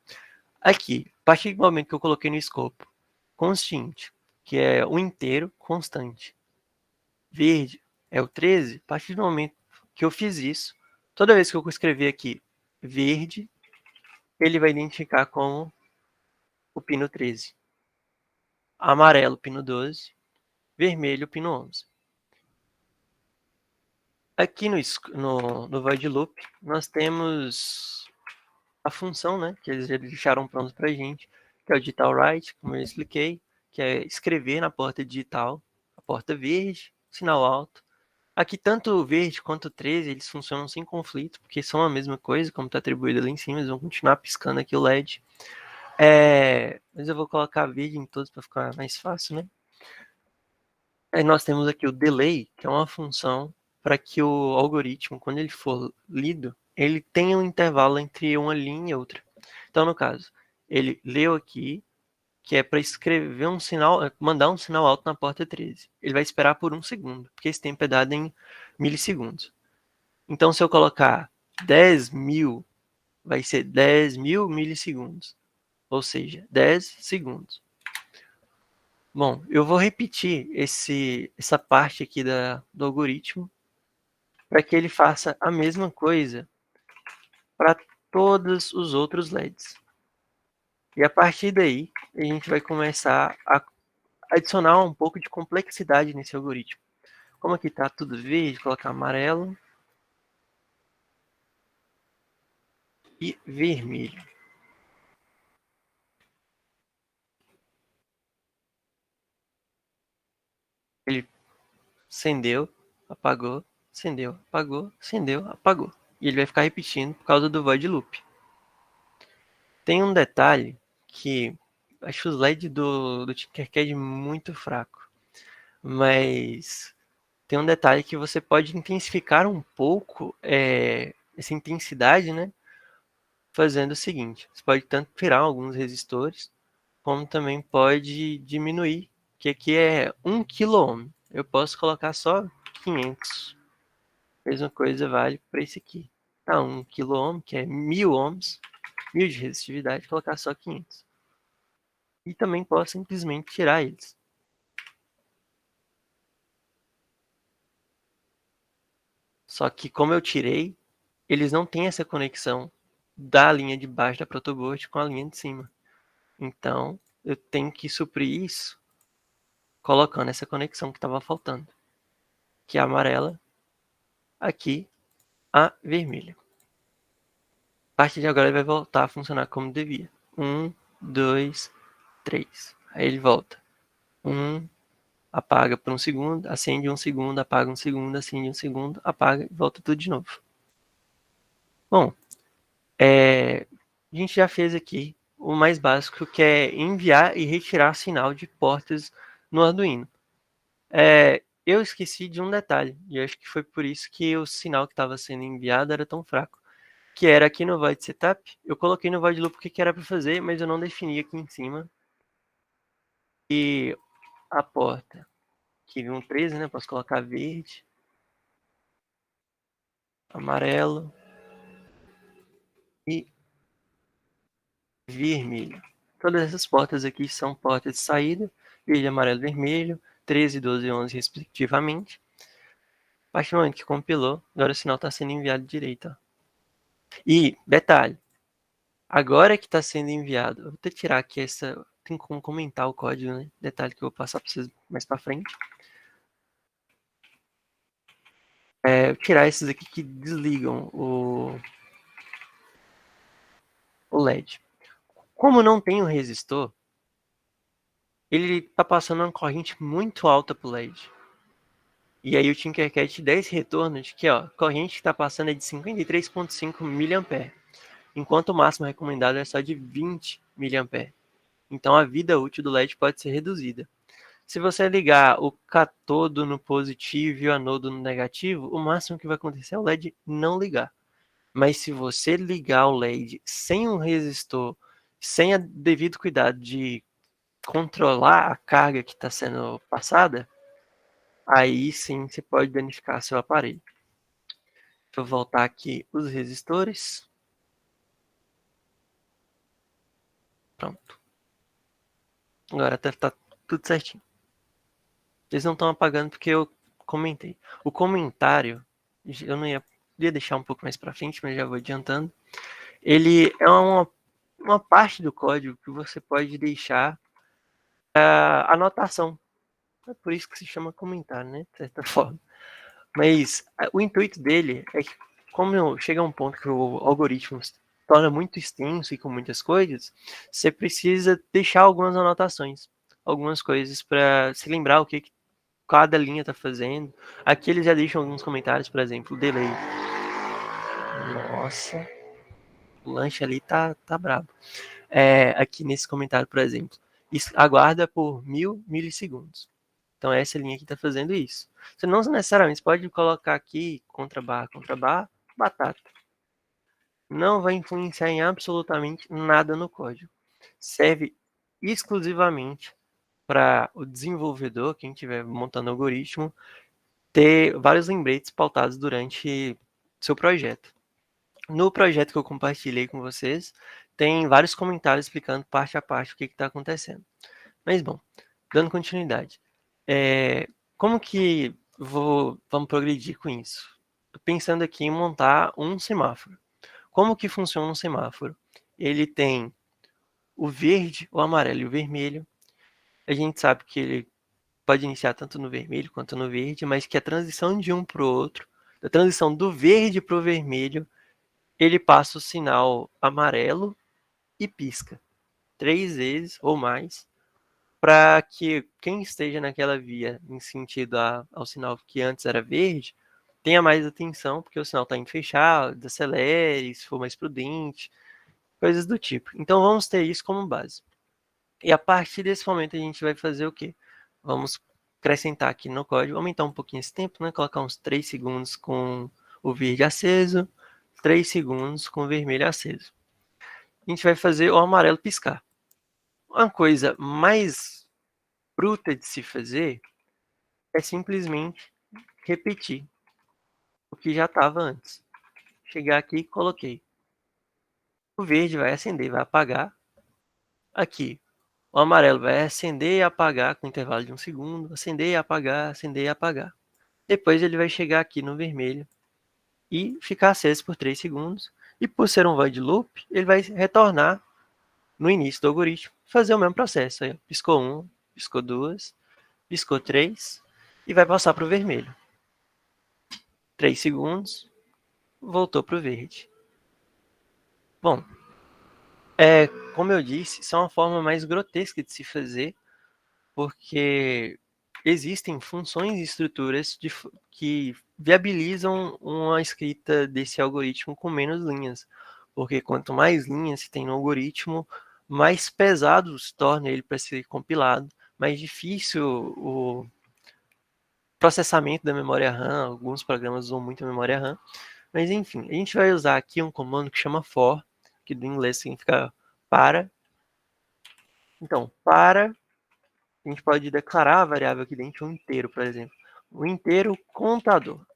aqui, a partir do momento que eu coloquei no escopo const int, que é o inteiro constante, verde é o 13, a partir do momento que eu fiz isso, toda vez que eu escrever aqui verde, ele vai identificar como o pino 13. Amarelo, pino 12. Vermelho, pino 11. Aqui no void loop, nós temos a função, né, que eles já deixaram pronto para a gente, que é o digital write, como eu expliquei, que é escrever na porta digital, a porta verde, sinal alto. Aqui, tanto o verde quanto o 13, eles funcionam sem conflito, porque são a mesma coisa, como está atribuído ali em cima, eles vão continuar piscando aqui o LED. Mas eu vou colocar verde em todos para ficar mais fácil, né? Aí nós temos aqui o delay, que é uma função para que o algoritmo, quando ele for lido, ele tenha um intervalo entre uma linha e outra. Então, no caso, ele leu aqui, que é para escrever um sinal, mandar um sinal alto na porta 13. Ele vai esperar por 1 segundo, porque esse tempo é dado em milissegundos. Então, se eu colocar 10.000, vai ser 10.000 milissegundos, ou seja, 10 segundos. Bom, eu vou repetir essa parte aqui do algoritmo para que ele faça a mesma coisa para todos os outros LEDs. E a partir daí, a gente vai começar a adicionar um pouco de complexidade nesse algoritmo. Como aqui está tudo verde, colocar amarelo e vermelho. Ele acendeu, apagou, acendeu, apagou, acendeu, apagou. E ele vai ficar repetindo por causa do void loop. Tem um detalhe que acho os LED do Tinkercad muito fraco, mas tem um detalhe que você pode intensificar um pouco essa intensidade, né? Fazendo o seguinte, você pode tanto tirar alguns resistores, como também pode diminuir, que aqui é 1 kΩ. Eu posso colocar só 500. Mesma coisa vale para esse aqui. Tá, 1 kΩ, que é 1000 ohms, 1000 de resistividade, colocar só 500. E também posso simplesmente tirar eles. Só que como eu tirei, eles não têm essa conexão da linha de baixo da protoboard com a linha de cima. Então, eu tenho que suprir isso colocando essa conexão que estava faltando, que é a amarela, aqui a vermelha. A partir de agora ele vai voltar a funcionar como devia. 1, 2, 3. Aí ele volta. 1, apaga por 1 segundo, acende 1 segundo, apaga 1 segundo, acende 1 segundo, apaga e volta tudo de novo. Bom, a gente já fez aqui o mais básico, que é enviar e retirar sinal de portas no Arduino. Eu esqueci de um detalhe, e acho que foi por isso que o sinal que estava sendo enviado era tão fraco, que era aqui no void setup. Eu coloquei no void loop o que era para fazer, mas eu não defini aqui em cima. E a porta, que viu um 13, né? Posso colocar verde, amarelo e vermelho. Todas essas portas aqui são portas de saída, verde, amarelo, vermelho, 13, 12 e 11 respectivamente. A partir do momento que compilou, agora o sinal está sendo enviado direito. Ó. E, detalhe, agora que está sendo enviado, eu vou ter que tirar aqui essa, tem como comentar o código, né? Detalhe que eu vou passar para vocês mais para frente. Tirar esses aqui que desligam o LED. Como não tem um resistor, ele está passando uma corrente muito alta para o LED. E aí o Tinkercad dá esse retorno de que a corrente que está passando é de 53,5 mA, enquanto o máximo recomendado é só de 20 mA. Então a vida útil do LED pode ser reduzida. Se você ligar o catodo no positivo e o anodo no negativo, o máximo que vai acontecer é o LED não ligar. Mas se você ligar o LED sem um resistor, sem o devido cuidado de controlar a carga que está sendo passada, aí sim você pode danificar seu aparelho. Deixa eu voltar aqui os resistores. Pronto. Agora tá tudo certinho. Eles não estão apagando porque eu comentei. O comentário, eu não ia deixar um pouco mais para frente, mas já vou adiantando. Ele é uma parte do código que você pode deixar anotação. É por isso que se chama comentário, né? De certa forma. Mas o intuito dele é que, como chega a um ponto que o algoritmo se torna muito extenso e com muitas coisas, você precisa deixar algumas anotações, algumas coisas para se lembrar o que cada linha está fazendo. Aqui eles já deixam alguns comentários, por exemplo, delay. Nossa, o lanche ali tá brabo. Aqui nesse comentário, por exemplo, aguarda por 1000 milissegundos. Então essa linha aqui está fazendo isso. Você não necessariamente pode colocar aqui contra barra, batata. Não vai influenciar em absolutamente nada no código. Serve exclusivamente para o desenvolvedor, quem estiver montando o algoritmo, ter vários lembretes pautados durante seu projeto. No projeto que eu compartilhei com vocês, tem vários comentários explicando parte a parte o que está acontecendo. Mas, bom, dando continuidade. Como que vamos progredir com isso? Estou pensando aqui em montar um semáforo. Como que funciona um semáforo? Ele tem o verde, o amarelo e o vermelho. A gente sabe que ele pode iniciar tanto no vermelho quanto no verde, mas que a transição de um para o outro, a transição do verde para o vermelho, ele passa o sinal amarelo e pisca 3 vezes ou mais, para que quem esteja naquela via em sentido ao sinal que antes era verde, tenha mais atenção, porque o sinal está indo fechar, desacelere, se for mais prudente, coisas do tipo. Então vamos ter isso como base. E a partir desse momento a gente vai fazer o quê? Vamos acrescentar aqui no código, aumentar um pouquinho esse tempo, né? Colocar uns 3 segundos com o verde aceso, 3 segundos com o vermelho aceso. A gente vai fazer o amarelo piscar. Uma coisa mais bruta de se fazer é simplesmente repetir o que já estava antes. Chegar aqui e coloquei. O verde vai acender, vai apagar. Aqui, o amarelo vai acender e apagar com intervalo de 1 segundo. Acender e apagar, acender e apagar. Depois ele vai chegar aqui no vermelho e ficar aceso por 3 segundos. E por ser um void loop, ele vai retornar no início do algoritmo, fazer o mesmo processo. Aí, piscou 1, piscou 2, piscou 3 e vai passar para o vermelho. 3 segundos, voltou para o verde. Bom, como eu disse, isso é uma forma mais grotesca de se fazer, porque existem funções e estruturas que viabilizam uma escrita desse algoritmo com menos linhas, porque quanto mais linhas se tem no algoritmo, mais pesado se torna ele para ser compilado, mais difícil o processamento da memória RAM. Alguns programas usam muito a memória RAM, mas enfim, a gente vai usar aqui um comando que chama for, que do inglês significa para. Então, para, a gente pode declarar a variável aqui dentro um inteiro, por exemplo. Um inteiro contador.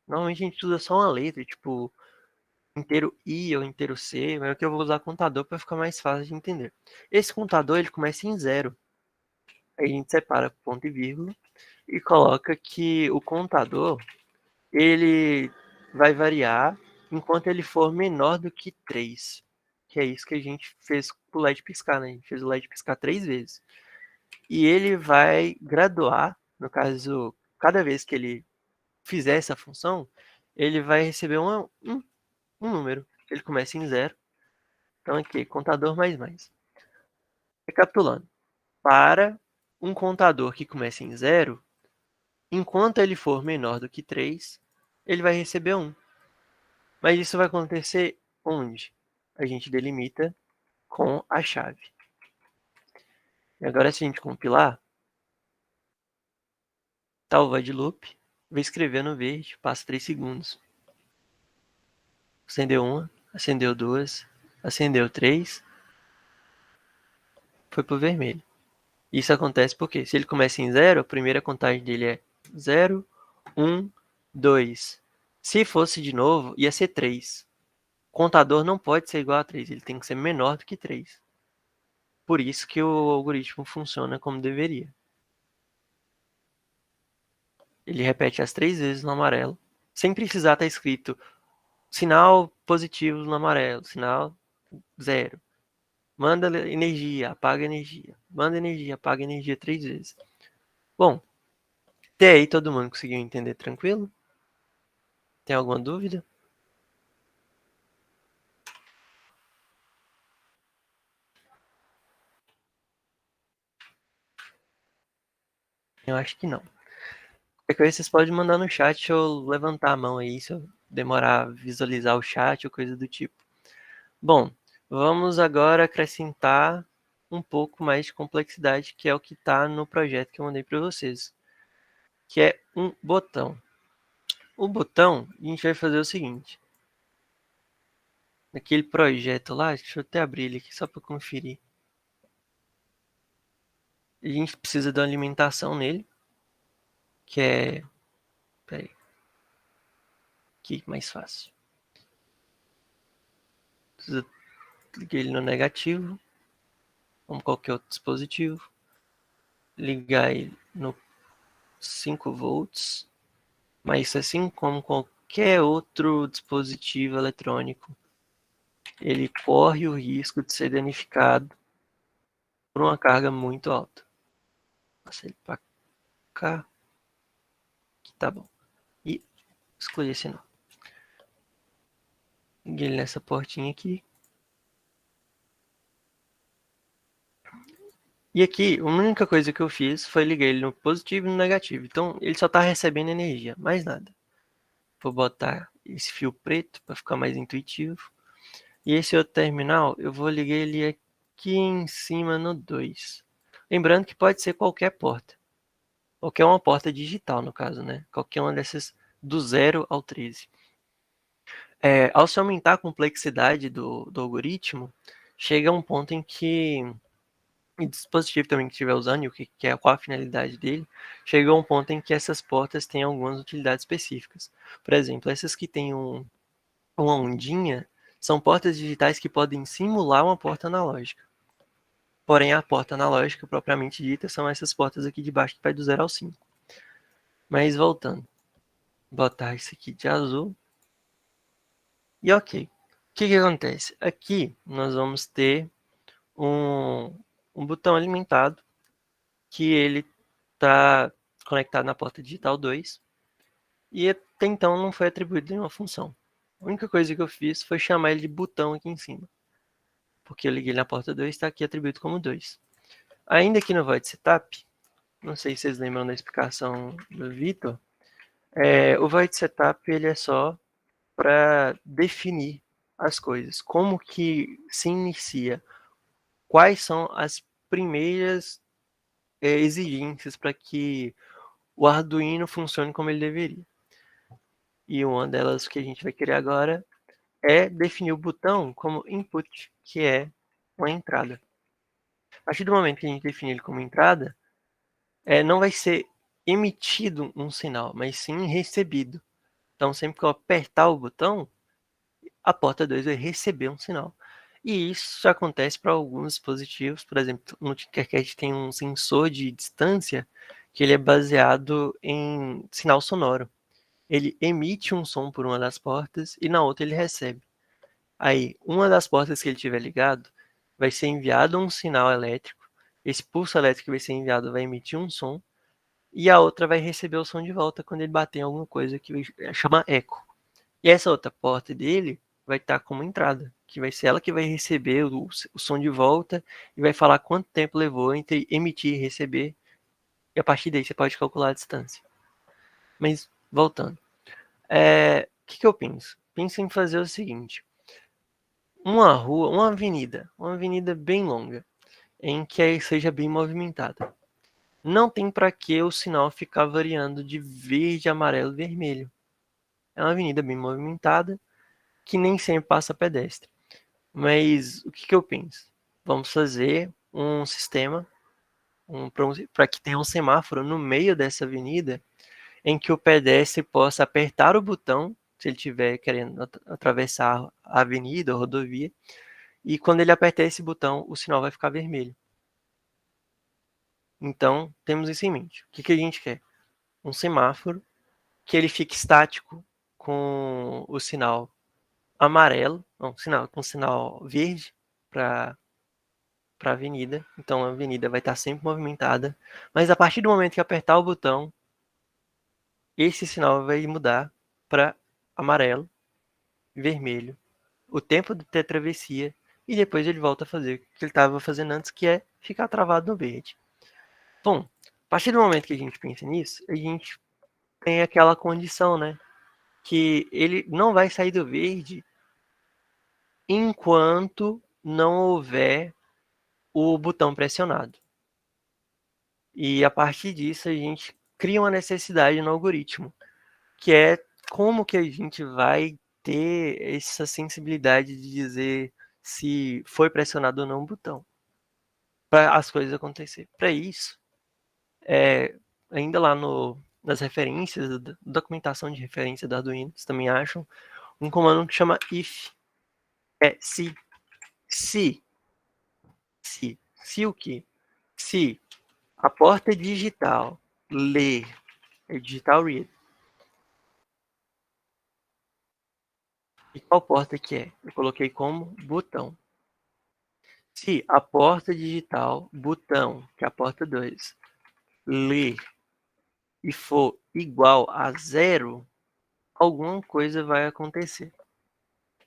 Normalmente a gente usa só uma letra, tipo inteiro I ou inteiro C, mas aqui eu vou usar contador para ficar mais fácil de entender. Esse contador ele começa em 0. Aí a gente separa ponto e vírgula e coloca que o contador ele vai variar enquanto ele for menor do que 3. Que é isso que a gente fez com o LED piscar, né? A gente fez o LED piscar 3 vezes. E ele vai graduar, no caso, cada vez que ele fizer essa função, ele vai receber um número. Ele começa em 0. Então aqui, contador mais. Recapitulando. Para um contador que começa em 0, enquanto ele for menor do que 3, ele vai receber 1. Mas isso vai acontecer onde? A gente delimita com a chave. E agora, se a gente compilar, tá o void loop, vou escrever no verde, passa 3 segundos. Acendeu 1, acendeu 2, acendeu 3, foi pro vermelho. Isso acontece porque se ele começa em 0, a primeira contagem dele é 0, 1, 2. Se fosse de novo, ia ser 3. O contador não pode ser igual a 3, ele tem que ser menor do que 3. Por isso que o algoritmo funciona como deveria. Ele repete as 3 vezes no amarelo, sem precisar estar escrito sinal positivo no amarelo, sinal 0. Manda energia, apaga energia. Manda energia, apaga energia 3 vezes. Bom, até aí todo mundo conseguiu entender tranquilo? Tem alguma dúvida? Eu acho que não. Qualquer coisa vocês podem mandar no chat ou levantar a mão aí se eu demorar a visualizar o chat ou coisa do tipo. Bom, vamos agora acrescentar um pouco mais de complexidade, que é o que está no projeto que eu mandei para vocês, que é um botão. O botão, a gente vai fazer o seguinte. Naquele projeto lá, deixa eu até abrir ele aqui só para conferir. A gente precisa de uma alimentação nele, que é... Peraí. Aqui, mais fácil. Precisa ligar ele no negativo, como qualquer outro dispositivo. Ligar ele no 5 volts. Mas assim como qualquer outro dispositivo eletrônico, ele corre o risco de ser danificado por uma carga muito alta. Passa ele para cá. Aqui tá bom. E excluir esse não. Liguei ele nessa portinha aqui. E aqui, a única coisa que eu fiz foi ligar ele no positivo e no negativo. Então, ele só está recebendo energia, mais nada. Vou botar esse fio preto para ficar mais intuitivo. E esse outro terminal, eu vou ligar ele aqui em cima no 2. Lembrando que pode ser qualquer porta. Qualquer uma porta digital, no caso, né? Qualquer uma dessas do 0 ao 13. Ao se aumentar a complexidade do algoritmo, chega a um ponto em que o dispositivo também que estiver usando, e qual a finalidade dele, chega a um ponto em que essas portas têm algumas utilidades específicas. Por exemplo, essas que têm uma ondinha são portas digitais que podem simular uma porta analógica. Porém, a porta analógica propriamente dita são essas portas aqui de baixo que vai do 0 ao 5. Mas voltando, botar isso aqui de azul. E ok. O que acontece? Aqui nós vamos ter um botão alimentado que ele está conectado na porta digital 2 e até então não foi atribuído nenhuma função. A única coisa que eu fiz foi chamar ele de botão aqui em cima, porque eu liguei na porta 2 e está aqui atribuído como 2. Ainda aqui no Void Setup, não sei se vocês lembram da explicação do Vitor, o Void Setup ele é só para definir as coisas, como que se inicia, quais são as primeiras exigências para que o Arduino funcione como ele deveria. E uma delas que a gente vai querer agora é definir o botão como input, que é uma entrada. A partir do momento que a gente definir ele como entrada, não vai ser emitido um sinal, mas sim recebido. Então, sempre que eu apertar o botão, a porta 2 vai receber um sinal. E isso acontece para alguns dispositivos. Por exemplo, no Tinkercad tem um sensor de distância que ele é baseado em sinal sonoro. Ele emite um som por uma das portas e na outra ele recebe. Aí, uma das portas que ele tiver ligado, vai ser enviado um sinal elétrico. Esse pulso elétrico que vai ser enviado vai emitir um som e a outra vai receber o som de volta quando ele bater em alguma coisa que chama eco. E essa outra porta dele vai estar como entrada, que vai ser ela que vai receber o som de volta e vai falar quanto tempo levou entre emitir e receber. E a partir daí você pode calcular a distância. Mas, voltando. O que eu penso? Penso em fazer o seguinte. Uma rua, uma avenida bem longa, em que seja bem movimentada. Não tem para que o sinal ficar variando de verde, amarelo e vermelho. É uma avenida bem movimentada, que nem sempre passa pedestre. Mas o que eu penso? Vamos fazer um sistema para que tenha um semáforo no meio dessa avenida, em que o pedestre possa apertar o botão, se ele estiver querendo atravessar a avenida ou rodovia, e quando ele apertar esse botão, o sinal vai ficar vermelho. Então, temos isso em mente. O que a gente quer? Um semáforo que ele fique estático com o sinal amarelo, com sinal verde para a avenida. Então, a avenida vai estar sempre movimentada. Mas a partir do momento que apertar o botão, esse sinal vai mudar para amarelo, vermelho, o tempo de ter travessia, e depois ele volta a fazer o que ele estava fazendo antes, que é ficar travado no verde. Bom, a partir do momento que a gente pensa nisso, a gente tem aquela condição, né? Que ele não vai sair do verde enquanto não houver o botão pressionado. E a partir disso a gente cria uma necessidade no algoritmo, que é como que a gente vai ter essa sensibilidade de dizer se foi pressionado ou não o botão, para as coisas acontecerem. Para isso, ainda lá nas referências, documentação de referência do Arduino, vocês também acham, um comando que chama if. Se o quê? Se a porta digital ler, é digital read. E qual porta que é? Eu coloquei como botão. Se a porta digital botão, que é a porta 2, ler e for igual a 0, alguma coisa vai acontecer.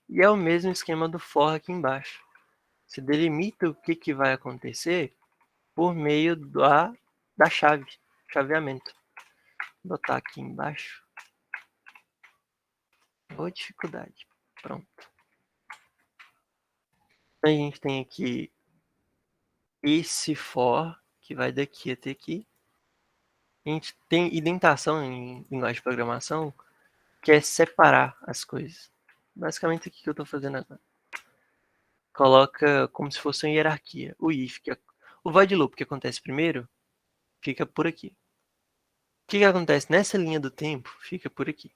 E é o mesmo esquema do for aqui embaixo. Você delimita o que vai acontecer por meio da chave, chaveamento. Vou botar aqui embaixo. Boa dificuldade. Pronto. A gente tem aqui esse for, que vai daqui até aqui. A gente tem indentação em linguagem de programação, que é separar as coisas. Basicamente o que eu estou fazendo agora. Coloca como se fosse uma hierarquia. O if, o void loop que acontece primeiro, fica por aqui. O que acontece nessa linha do tempo, fica por aqui.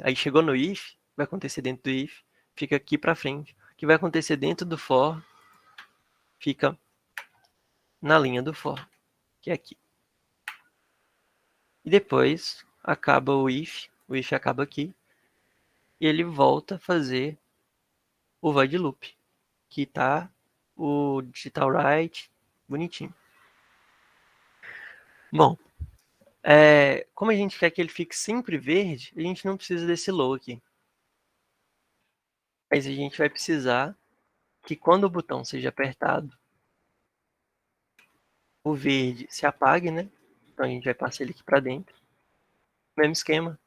Aí chegou no if, vai acontecer dentro do if, fica aqui para frente. O que vai acontecer dentro do for, fica na linha do for, que é aqui. E depois acaba o if acaba aqui, e ele volta a fazer o void loop, que tá o digital write bonitinho. Bom, como a gente quer que ele fique sempre verde, a gente não precisa desse low aqui. Mas a gente vai precisar que quando o botão seja apertado, o verde se apague, né? Então a gente vai passar ele aqui para dentro. Mesmo esquema.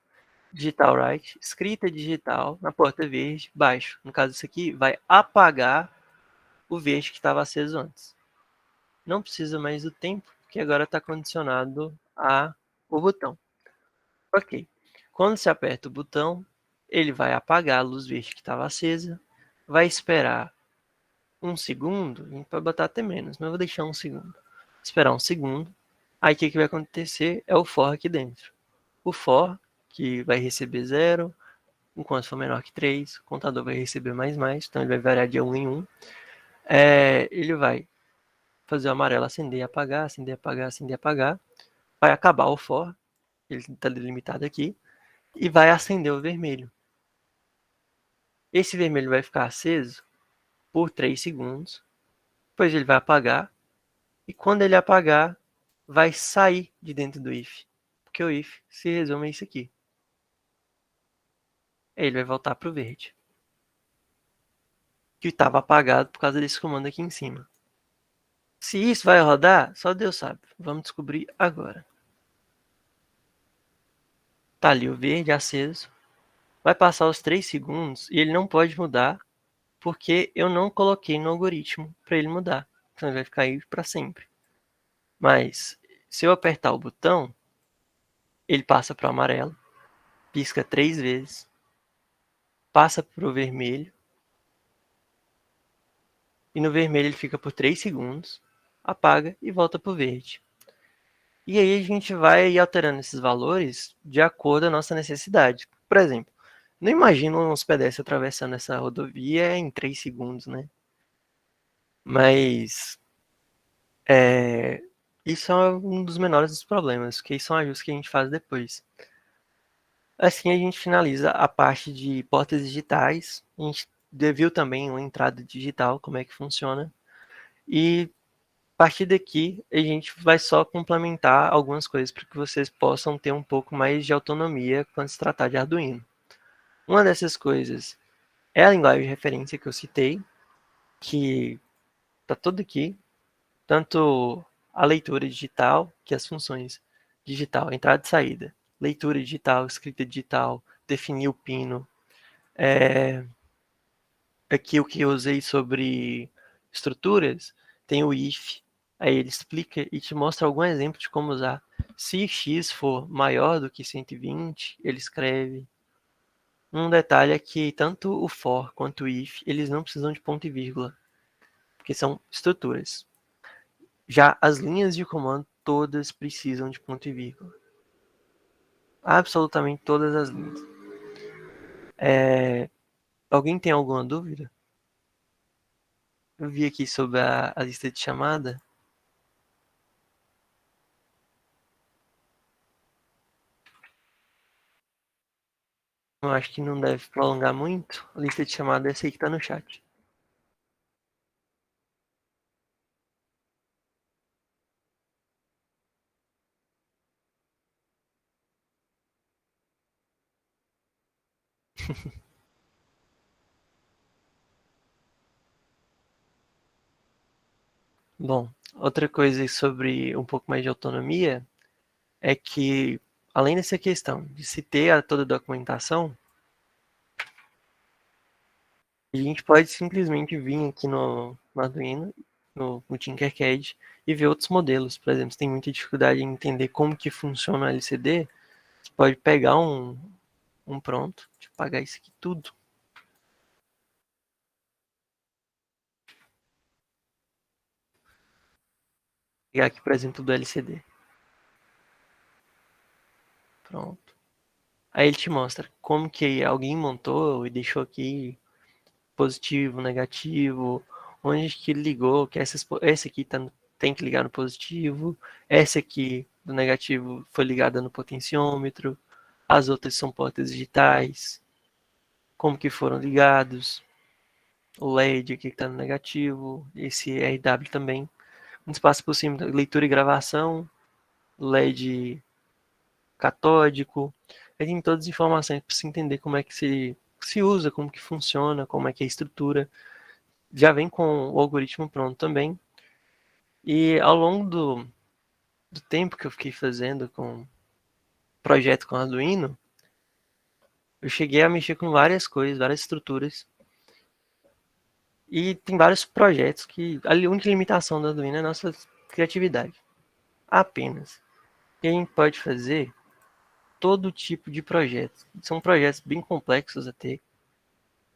Digital write, escrita digital na porta verde, baixo. No caso, isso aqui vai apagar o verde que estava aceso antes. Não precisa mais do tempo, porque agora está condicionado ao botão. Ok. Quando se aperta o botão, ele vai apagar a luz verde que estava acesa, vai esperar um segundo, a gente pode botar até menos, mas eu vou deixar um segundo. Esperar um segundo, aí o que vai acontecer é o for aqui dentro. O for, que vai receber 0, enquanto for menor que 3, o contador vai receber mais, então ele vai variar de 1 em 1. Ele vai fazer o amarelo acender e apagar, acender, apagar, acender, apagar. Vai acabar o for, ele está delimitado aqui, e vai acender o vermelho. Esse vermelho vai ficar aceso por 3 segundos, depois ele vai apagar, e quando ele apagar, vai sair de dentro do if, porque o if se resume a isso aqui. Aí ele vai voltar para o verde, que estava apagado por causa desse comando aqui em cima. Se isso vai rodar, só Deus sabe. Vamos descobrir agora. Tá ali o verde aceso. Vai passar os 3 segundos e ele não pode mudar porque eu não coloquei no algoritmo para ele mudar. Então ele vai ficar aí para sempre. Mas se eu apertar o botão, ele passa para o amarelo, pisca 3 vezes, passa para o vermelho, e no vermelho ele fica por 3 segundos, apaga e volta para o verde. E aí a gente vai alterando esses valores de acordo com a nossa necessidade. Por exemplo, não imagino uns pedestres atravessando essa rodovia em 3 segundos, né? Mas isso é um dos menores dos problemas, que são ajustes que a gente faz depois. Assim a gente finaliza a parte de portas digitais. A gente viu também uma entrada digital, como é que funciona. E a partir daqui, a gente vai só complementar algumas coisas para que vocês possam ter um pouco mais de autonomia quando se tratar de Arduino. Uma dessas coisas é a linguagem de referência que eu citei, que está tudo aqui, tanto a leitura digital, que as funções digital, entrada e saída, leitura digital, escrita digital, definir o pino, aqui o que eu usei sobre estruturas, tem o if, aí ele explica e te mostra algum exemplo de como usar. Se x for maior do que 120, ele escreve. Um detalhe é que tanto o for quanto o if, eles não precisam de ponto e vírgula, porque são estruturas. Já as linhas de comando, todas precisam de ponto e vírgula. Absolutamente todas as linhas. Alguém tem alguma dúvida? Eu vi aqui sobre a lista de chamada. Eu acho que não deve prolongar muito. A lista de chamada é essa aí que tá no chat. Bom, outra coisa sobre um pouco mais de autonomia é que, além dessa questão de se ter toda a documentação, a gente pode simplesmente vir aqui no Arduino, no Tinkercad, e ver outros modelos. Por exemplo, se tem muita dificuldade em entender como que funciona o LCD, você pode pegar um pronto, deixa eu apagar isso aqui tudo. Pegar aqui, por exemplo, do LCD. Pronto. Aí ele te mostra como que alguém montou e deixou aqui positivo, negativo, onde que ele ligou, que esse aqui tem que ligar no positivo, essa aqui do negativo foi ligada no potenciômetro, as outras são portas digitais, como que foram ligados, o LED aqui que está no negativo, esse RW também, um espaço por cima, leitura e gravação, LED catódico, aí tem todas as informações para você entender como é que se usa, como que funciona, como é que é a estrutura. Já vem com o algoritmo pronto também. E ao longo do tempo que eu fiquei fazendo com projeto com Arduino, eu cheguei a mexer com várias coisas, várias estruturas. E tem vários projetos que a única limitação do Arduino é a nossa criatividade. Apenas. E a gente pode fazer todo tipo de projetos. São projetos bem complexos até.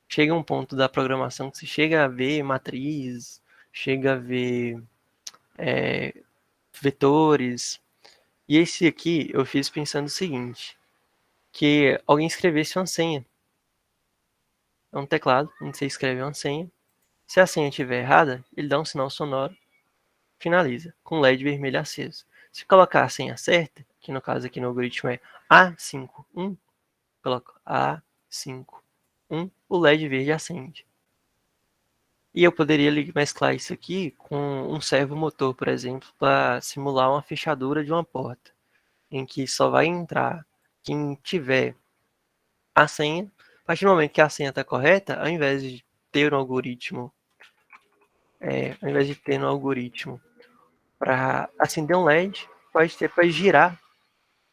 Chega um ponto da programação que você chega a ver matriz, chega a ver vetores. E esse aqui eu fiz pensando o seguinte, que alguém escrevesse uma senha. É um teclado, onde você escreve uma senha. Se a senha estiver errada, ele dá um sinal sonoro, finaliza, com LED vermelho aceso. Se colocar a senha certa, que no caso aqui no algoritmo é A51, coloco A51, o LED verde acende. E eu poderia mesclar isso aqui com um servomotor, por exemplo, para simular uma fechadura de uma porta, em que só vai entrar quem tiver a senha. A partir do momento que a senha está correta, ao invés de ter um algoritmo, para acender um LED, pode ter para girar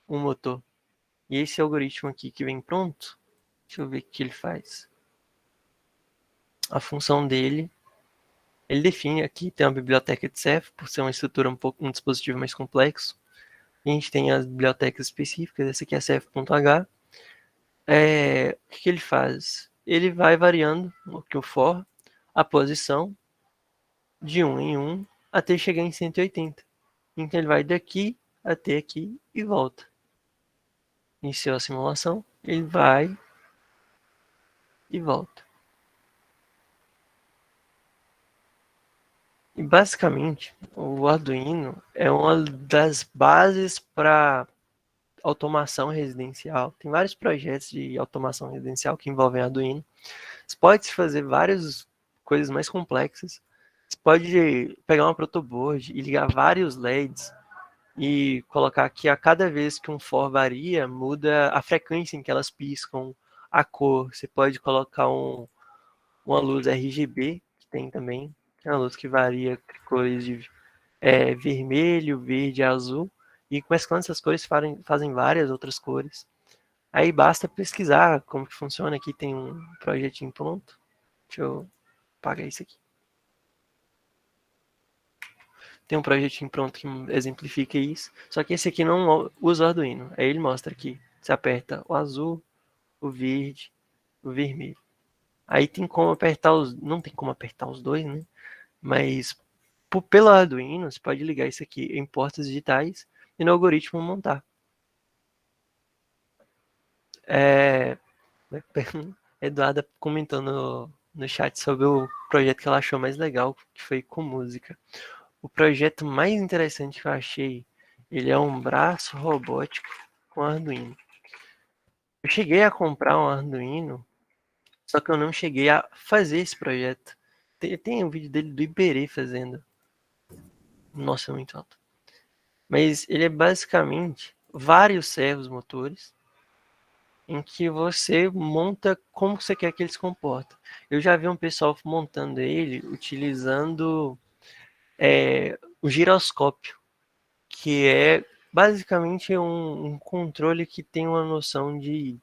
um motor. E esse algoritmo aqui que vem pronto, deixa eu ver o que ele faz. A função dele, ele define aqui, tem uma biblioteca de Ceph, por ser uma estrutura um dispositivo mais complexo. A gente tem as bibliotecas específicas, essa aqui é Ceph.h. O que ele faz? Ele vai variando o for, a posição, de 1 em 1 até chegar em 180. Então ele vai daqui até aqui e volta. Iniciou a simulação, ele vai e volta. E basicamente, o Arduino é uma das bases para automação residencial. Tem vários projetos de automação residencial que envolvem Arduino. Você pode fazer várias coisas mais complexas. Você pode pegar uma protoboard e ligar vários LEDs e colocar que a cada vez que um for varia, muda a frequência em que elas piscam, a cor, você pode colocar uma luz RGB, que tem também, que é uma luz que varia cores de vermelho, verde, azul, e mesclando essas cores fazem várias outras cores. Aí basta pesquisar como que funciona. Aqui tem um projetinho pronto. Deixa eu apagar isso aqui. Tem um projetinho pronto que exemplifica isso. Só que esse aqui não usa o Arduino. Aí ele mostra aqui. Você aperta o azul, o verde, o vermelho. Aí tem como apertar os... Não tem como apertar os dois, né? Mas pelo Arduino, você pode ligar isso aqui em portas digitais e no algoritmo montar. Eduarda comentou no chat sobre o projeto que ela achou mais legal, que foi com música. O projeto mais interessante que eu achei, ele é um braço robótico com Arduino. Eu cheguei a comprar um Arduino, só que eu não cheguei a fazer esse projeto. Tem um vídeo dele do Iberê fazendo. Nossa, é muito alto. Mas ele é basicamente vários servos motores em que você monta como você quer que ele se comporte. Eu já vi um pessoal montando ele utilizando o giroscópio, que é basicamente um controle que tem uma noção de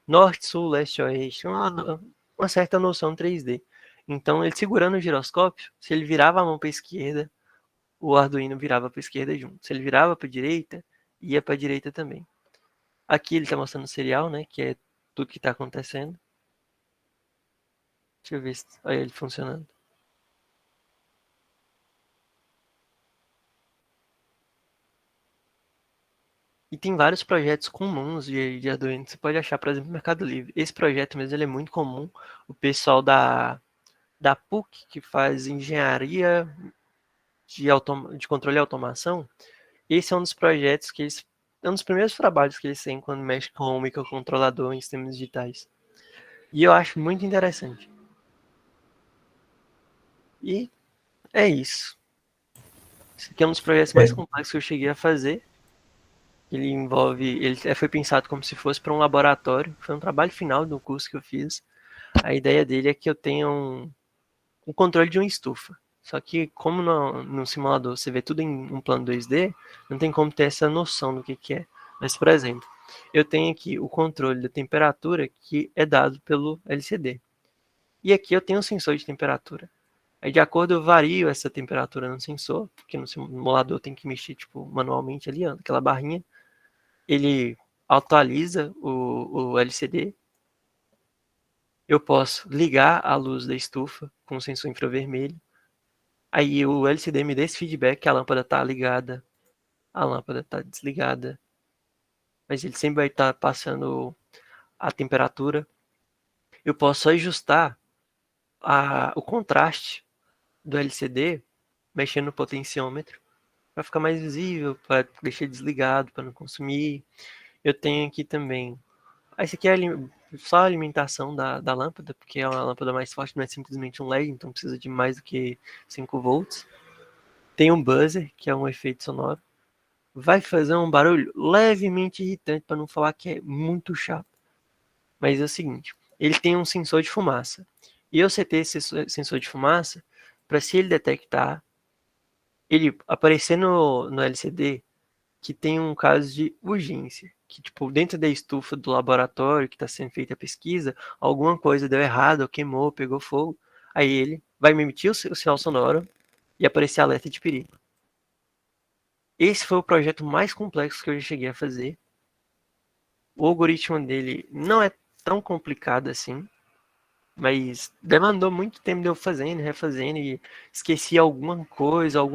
norte, sul, leste, oeste, uma certa noção 3D. Então, ele segurando o giroscópio, se ele virava a mão para a esquerda, o Arduino virava para a esquerda junto. Se ele virava para a direita, ia para a direita também. Aqui ele está mostrando o serial, né, que é tudo que está acontecendo. Deixa eu ver, olha ele funcionando. E tem vários projetos comuns de Arduino que você pode achar, por exemplo, no Mercado Livre. Esse projeto mesmo ele é muito comum. O pessoal da PUC, que faz engenharia de controle e automação, esse é um dos projetos que eles... É um dos primeiros trabalhos que eles têm quando mexem com o microcontrolador em sistemas digitais. E eu acho muito interessante. E é isso. Esse aqui é um dos projetos mais complexos que eu cheguei a fazer. Ele foi pensado como se fosse para um laboratório. Foi um trabalho final do curso que eu fiz. A ideia dele é que eu tenha um controle de uma estufa. Só que como no simulador você vê tudo em um plano 2D, não tem como ter essa noção do que é. Mas, por exemplo, eu tenho aqui o controle da temperatura que é dado pelo LCD. E aqui eu tenho um sensor de temperatura. Aí, de acordo, eu vario essa temperatura no sensor, porque no simulador tem que mexer tipo, manualmente ali, ó, aquela barrinha. Ele atualiza o LCD. Eu posso ligar a luz da estufa com o sensor infravermelho. Aí o LCD me dá esse feedback que a lâmpada está ligada, a lâmpada está desligada. Mas ele sempre vai estar passando a temperatura. Eu posso ajustar o contraste do LCD mexendo no potenciômetro para ficar mais visível, para deixar desligado, para não consumir. Eu tenho aqui também. Esse aqui é só a alimentação da lâmpada, porque é uma lâmpada mais forte, não é simplesmente um LED, então precisa de mais do que 5 volts. Tem um buzzer, que é um efeito sonoro. Vai fazer um barulho levemente irritante, para não falar que é muito chato. Mas é o seguinte, ele tem um sensor de fumaça. E eu setei esse sensor de fumaça para, se ele detectar, ele aparecer no LCD que tem um caso de urgência. Que, tipo, dentro da estufa do laboratório que está sendo feita a pesquisa, alguma coisa deu errado, queimou, pegou fogo. Aí ele vai me emitir o sinal sonoro e aparecer alerta de perigo. Esse foi o projeto mais complexo que eu já cheguei a fazer. O algoritmo dele não é tão complicado assim, mas demandou muito tempo de eu fazendo, refazendo, e esqueci alguma coisa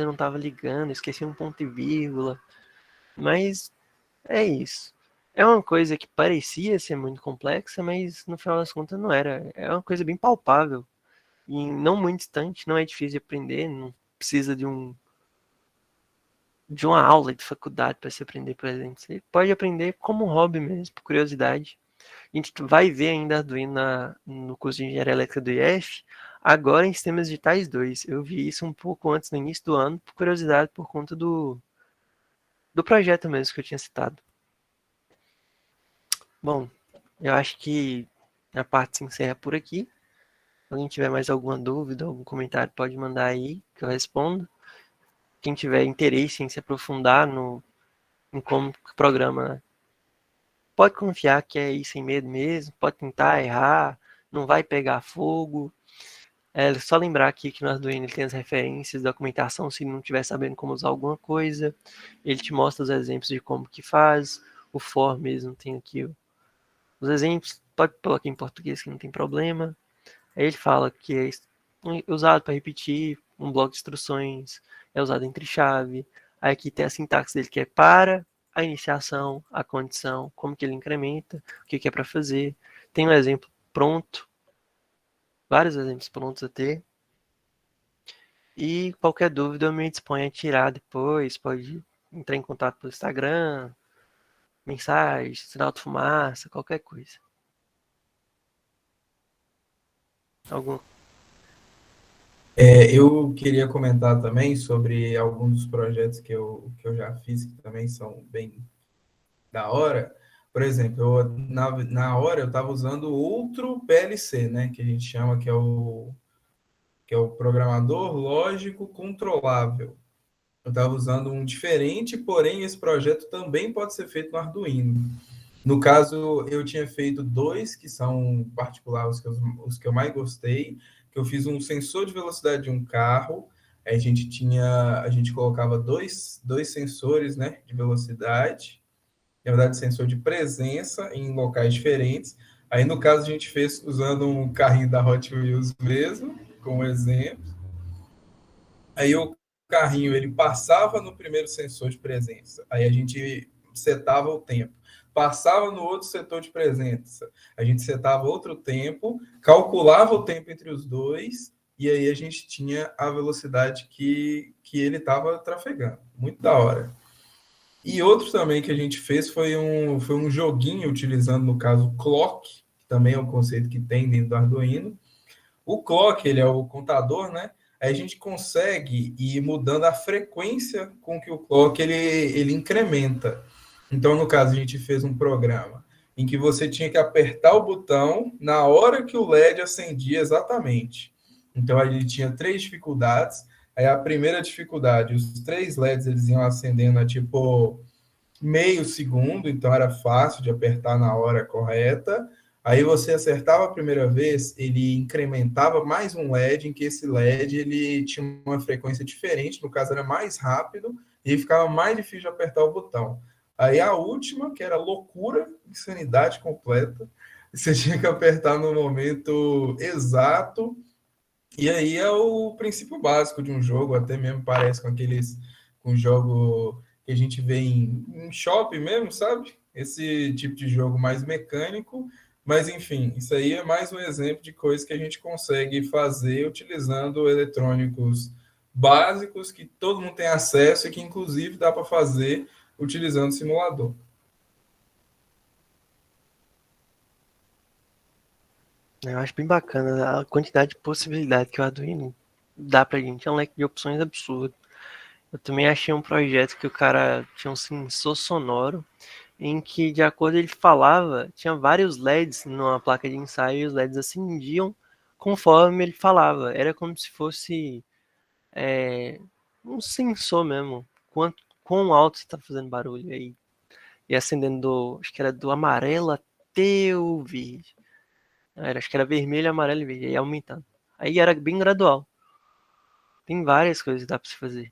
não estava ligando, esqueci um ponto e vírgula. Mas é isso. É uma coisa que parecia ser muito complexa, mas no final das contas não era. É uma coisa bem palpável. E em não muito distante, não é difícil de aprender, não precisa de uma aula de faculdade para se aprender, por exemplo. Você pode aprender como hobby mesmo, por curiosidade. A gente vai ver ainda Arduino no curso de Engenharia Elétrica do IF, agora em Sistemas Digitais 2. Eu vi isso um pouco antes, no início do ano, por curiosidade, por conta do projeto mesmo que eu tinha citado. Bom, Eu acho que a parte se encerra por aqui. Se alguém tiver mais alguma dúvida, algum comentário, pode mandar aí, que eu respondo. Quem tiver interesse em se aprofundar em como que o programa, né, pode confiar que é ir sem medo mesmo, pode tentar errar, não vai pegar fogo. É só lembrar aqui que no Arduino ele tem as referências, documentação, se não estiver sabendo como usar alguma coisa, ele te mostra os exemplos de como que faz, o for mesmo tem aqui os exemplos, pode colocar em português que não tem problema. Aí ele fala que é usado para repetir, um bloco de instruções é usado entre chave. Aí aqui tem a sintaxe dele que é para a iniciação, a condição, como que ele incrementa, o que é para fazer. Tem um exemplo pronto, vários exemplos prontos a ter. E qualquer dúvida eu me disponho a tirar depois, pode entrar em contato pelo Instagram, mensagem, sinal de fumaça, qualquer coisa. Algum... Eu queria comentar também sobre alguns dos projetos que eu já fiz, que também são bem da hora. Por exemplo, na hora eu estava usando outro PLC, né, que a gente chama que é o programador lógico controlável. Eu estava usando um diferente, porém esse projeto também pode ser feito no Arduino. No caso, eu tinha feito dois que são particulares, os que eu mais gostei, que eu fiz um sensor de velocidade de um carro, a gente colocava dois sensores, né, de velocidade, na verdade, sensor de presença em locais diferentes. Aí, no caso, a gente fez usando um carrinho da Hot Wheels mesmo, como exemplo. Aí o carrinho ele passava no primeiro sensor de presença, aí a gente setava o tempo. Passava no outro setor de presença, a gente setava outro tempo, calculava o tempo entre os dois, e aí a gente tinha a velocidade que ele estava trafegando. Muito da hora. E outro também que a gente fez foi um joguinho utilizando, no caso, clock, que também é um conceito que tem dentro do Arduino. O clock, ele é o contador, né? Aí a gente consegue ir mudando a frequência com que o clock ele incrementa. Então, no caso, a gente fez um programa em que você tinha que apertar o botão na hora que o LED acendia exatamente. Então, a gente tinha três dificuldades. Aí, a primeira dificuldade, os três LEDs eles iam acendendo a tipo meio segundo, então era fácil de apertar na hora correta. Aí você acertava a primeira vez, ele incrementava mais um LED, em que esse LED ele tinha uma frequência diferente, no caso era mais rápido, e ficava mais difícil de apertar o botão. Aí a última, que era loucura, insanidade completa, você tinha que apertar no momento exato, e aí é o princípio básico de um jogo, até mesmo parece com jogo que a gente vê em shopping mesmo, sabe? Esse tipo de jogo mais mecânico, mas enfim, isso aí é mais um exemplo de coisa que a gente consegue fazer utilizando eletrônicos básicos que todo mundo tem acesso e que inclusive dá para fazer utilizando simulador. Eu acho bem bacana a quantidade de possibilidades que o Arduino dá pra gente. É um leque de opções absurdo. Eu também achei um projeto que o cara tinha um sensor sonoro em que, de acordo com ele falava, tinha vários LEDs numa placa de ensaio e os LEDs acendiam conforme ele falava. Era como se fosse um sensor mesmo. Quão alto você está fazendo barulho aí. E acendendo acho que era do amarelo até o verde. Acho que era vermelho, amarelo e verde. Aí aumentando. Aí era bem gradual. Tem várias coisas que dá para se fazer.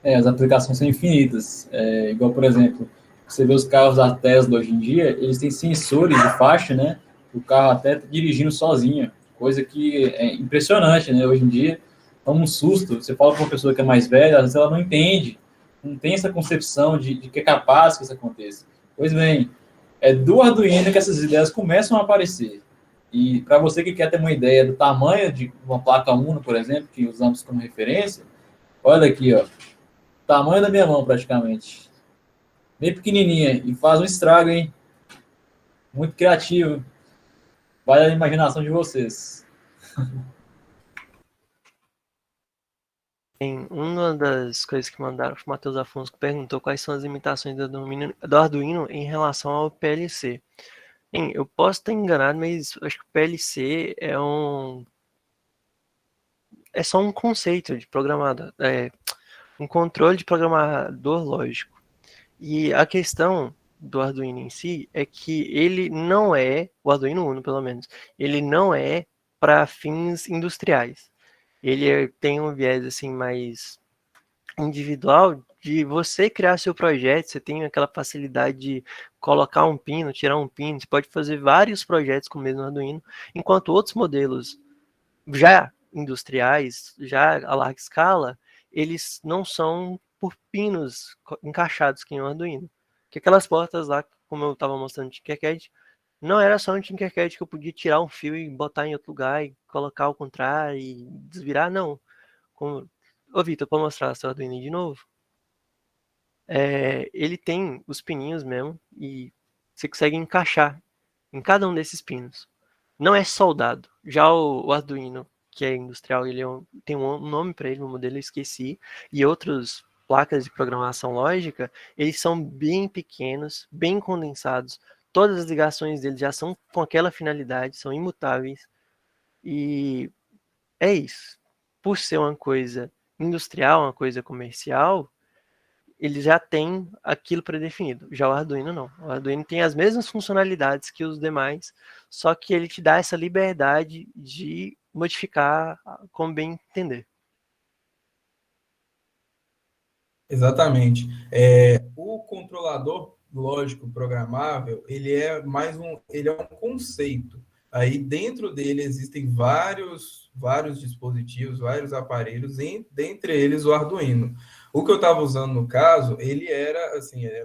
As aplicações são infinitas. Igual, por exemplo, você vê os carros da Tesla hoje em dia, eles têm sensores de faixa, né? O carro até tá dirigindo sozinho, coisa que é impressionante, né? Hoje em dia, é um susto. Você fala para uma pessoa que é mais velha, às vezes ela não entende, não tem essa concepção de que é capaz que isso aconteça. Pois bem, é do Arduino que essas ideias começam a aparecer. E para você que quer ter uma ideia do tamanho de uma placa Uno, por exemplo, que usamos como referência, olha aqui, ó. Tamanho da minha mão, praticamente. Bem pequenininha. E faz um estrago, hein? Muito criativo. Vai a imaginação de vocês. Uma das coisas que mandaram, o Matheus Afonso perguntou quais são as limitações do Arduino em relação ao PLC. Eu posso estar enganado, mas acho que o PLC é só um conceito de programador, um controle de programador lógico. E a questão do Arduino em si é que ele não é, o Arduino Uno pelo menos, ele não é para fins industriais. Ele tem um viés assim mais individual de você criar seu projeto, você tem aquela facilidade de colocar um pino, tirar um pino, você pode fazer vários projetos com o mesmo Arduino, enquanto outros modelos já industriais, já a larga escala, eles não são por pinos encaixados que nem o Arduino. Que aquelas portas lá, como eu estava mostrando no Tinkercad, não era só um Tinkercad que eu podia tirar um fio e botar em outro lugar e colocar ao contrário e desvirar, não. Ô, Vitor, para mostrar seu Arduino de novo. Ele tem os pininhos mesmo e você consegue encaixar em cada um desses pinos. Não é soldado. Já o Arduino, que é industrial, ele tem um nome para ele, um modelo eu esqueci, e outras placas de programação lógica, eles são bem pequenos, bem condensados. Todas as ligações deles já são com aquela finalidade, são imutáveis. E é isso. Por ser uma coisa industrial, uma coisa comercial, ele já tem aquilo predefinido. Já o Arduino não. O Arduino tem as mesmas funcionalidades que os demais, só que ele te dá essa liberdade de modificar como bem entender. Exatamente. O controlador lógico programável, ele é um conceito. Aí dentro dele existem vários dispositivos, vários aparelhos, dentre eles o Arduino. O que eu estava usando no caso, ele era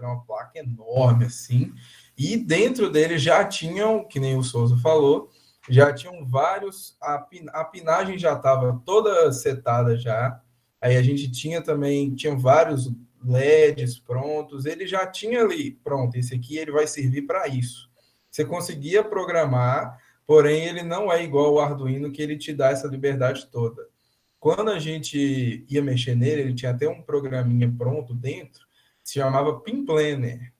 uma placa enorme assim, e dentro dele já tinham, que nem o Souza falou, já tinham vários, a pinagem já estava toda setada já. Aí a gente tinha vários LEDs prontos, ele já tinha ali, pronto, esse aqui ele vai servir para isso. Você conseguia programar, porém ele não é igual ao Arduino, que ele te dá essa liberdade toda. Quando a gente ia mexer nele, ele tinha até um programinha pronto dentro, se chamava Pin Planner.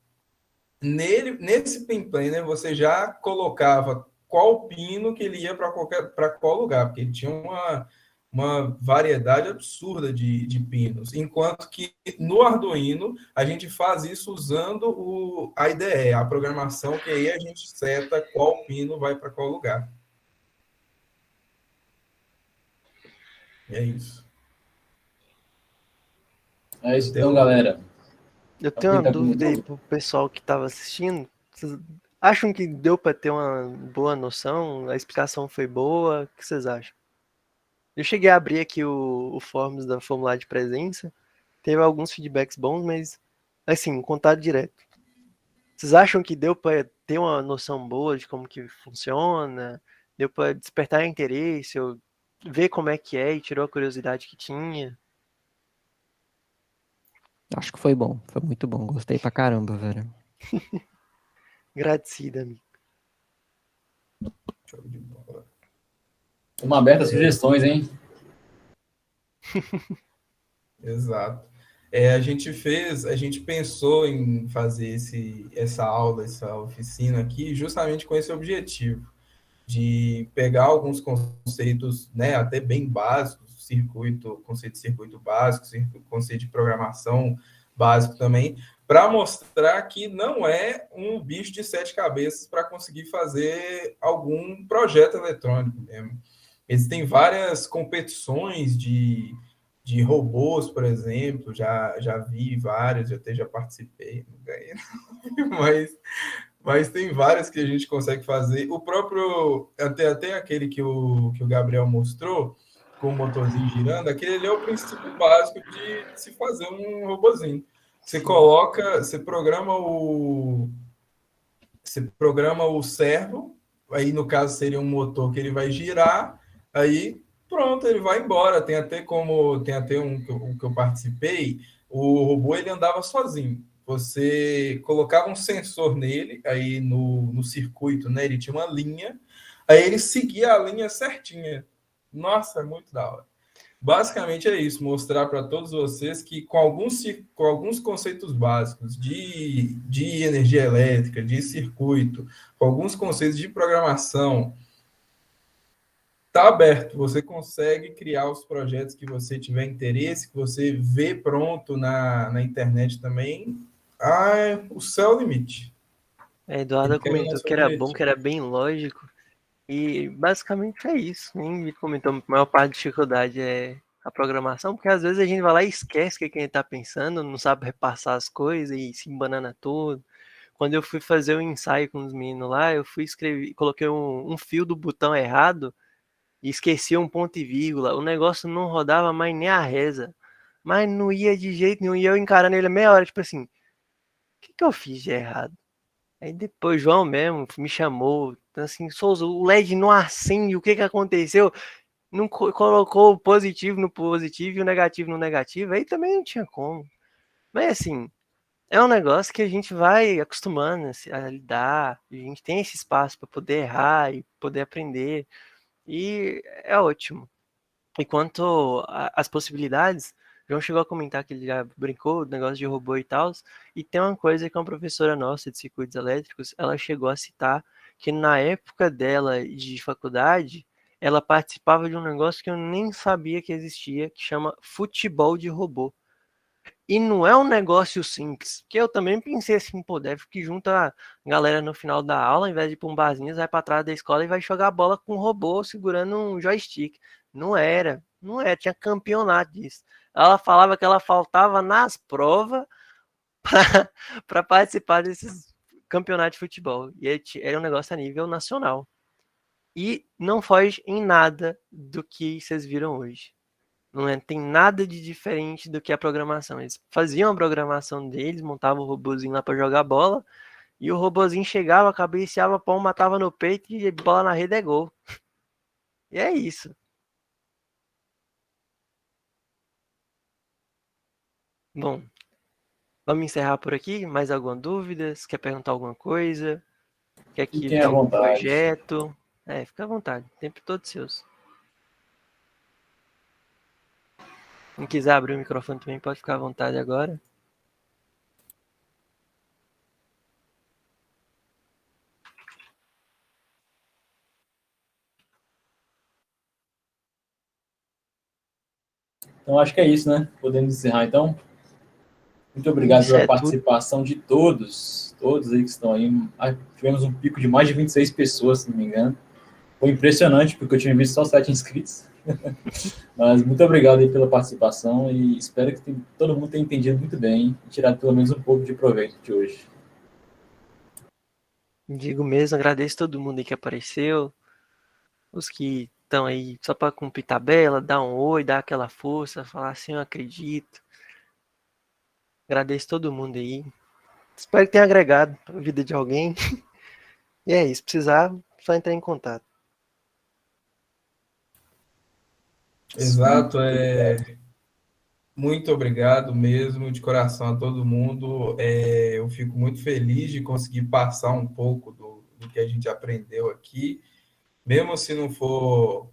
Nesse Pin Planner, você já colocava qual pino que ele ia para qual lugar, porque ele tinha uma variedade absurda de pinos, enquanto que no Arduino a gente faz isso usando a IDE, a programação, que aí a gente seta qual pino vai para qual lugar. E é isso. É isso então, galera. Eu tenho uma dúvida aí pro pessoal que estava assistindo. Vocês acham que deu para ter uma boa noção? A explicação foi boa? O que vocês acham? Eu cheguei a abrir aqui o forms da formulário de presença. Teve alguns feedbacks bons, mas, assim, contato direto. Vocês acham que deu para ter uma noção boa de como que funciona? Deu para despertar interesse? Ou ver como é que é e tirou a curiosidade que tinha? Acho que foi bom. Foi muito bom. Gostei pra caramba, velho. Agradecido, amigo. Show de bola. Uma aberta sugestões, hein? Exato. A gente pensou em fazer essa aula, essa oficina aqui, justamente com esse objetivo, de pegar alguns conceitos, né, até bem básicos, conceito de circuito básico, conceito de programação básico também, para mostrar que não é um bicho de 7 cabeças para conseguir fazer algum projeto eletrônico mesmo. Existem várias competições de robôs, por exemplo, já vi várias, já participei, não ganhei, mas tem várias que a gente consegue fazer. O próprio, até aquele que o Gabriel mostrou, com o motorzinho girando, aquele ali é o princípio básico de se fazer um robozinho. Você programa o servo, aí no caso seria um motor que ele vai girar, aí pronto, ele vai embora. Tem até um que eu participei, o robô ele andava sozinho. Você colocava um sensor nele, aí no circuito, né? Ele tinha uma linha, aí ele seguia a linha certinha. Nossa, é muito da hora. Basicamente é isso, mostrar para todos vocês que com alguns conceitos básicos de energia elétrica, de circuito, com alguns conceitos de programação, está aberto. Você consegue criar os projetos que você tiver interesse, que você vê pronto na internet também. O céu é o limite. Eduardo comentou que era bom, que Objetivo. era bem lógico. E basicamente é isso. Nem comentou, a maior parte da dificuldade é a programação, porque às vezes a gente vai lá e esquece o que a gente tá pensando, não sabe repassar as coisas e se embanana todo. Quando eu fui fazer um ensaio com os meninos lá, eu fui escrever, coloquei um fio do botão errado e esqueci um ponto e vírgula. O negócio não rodava mais nem a reza. Mas não ia de jeito nenhum. E eu encarando ele meia hora, tipo assim, o que eu fiz de errado? Aí depois João mesmo me chamou, então, assim, Souza, o LED não acende, o que aconteceu? Não colocou o positivo no positivo e o negativo no negativo, aí também não tinha como. Mas assim, é um negócio que a gente vai acostumando a lidar, a gente tem esse espaço para poder errar e poder aprender, e é ótimo. E quanto às possibilidades, o João chegou a comentar que ele já brincou do negócio de robô e tal, e tem uma coisa que uma professora nossa de circuitos elétricos, ela chegou a citar que na época dela de faculdade, ela participava de um negócio que eu nem sabia que existia, que chama futebol de robô. E não é um negócio simples, que eu também pensei assim, pô, deve que junta a galera no final da aula, ao invés de ir pra um barzinho, vai pra trás da escola e vai jogar bola com um robô segurando um joystick. Não era, tinha campeonato disso. Ela falava que ela faltava nas provas para participar desses campeonatos de futebol. E era um negócio a nível nacional. E não foge em nada do que vocês viram hoje. Tem nada de diferente do que a programação. Eles faziam a programação deles, montavam o robozinho lá para jogar bola, e o robozinho chegava, cabeceava, pão, matava no peito e bola na rede é gol. E é isso. Bom, vamos encerrar por aqui. Mais alguma dúvida? Se quer perguntar alguma coisa? Quer que Fiquem tenha à algum vontade. projeto? Fica à vontade. O tempo todo seus. Quem quiser abrir o microfone também pode ficar à vontade agora. Então, acho que é isso, né? Podemos encerrar, então. Muito obrigado Isso pela é tudo. participação de todos aí que estão aí. Tivemos um pico de mais de 26 pessoas, se não me engano. Foi impressionante, porque eu tinha visto só 7 inscritos. Mas muito obrigado aí pela participação e espero que todo mundo tenha entendido muito bem e tirado pelo menos um pouco de proveito de hoje. Digo mesmo, agradeço todo mundo aí que apareceu. Os que estão aí só para cumprir tabela, dar um oi, dar aquela força, falar assim, eu acredito. Agradeço todo mundo aí. Espero que tenha agregado a vida de alguém. E é isso, precisar, só entrar em contato. Exato, muito obrigado mesmo, de coração a todo mundo. Eu fico muito feliz de conseguir passar um pouco do que a gente aprendeu aqui, mesmo se não for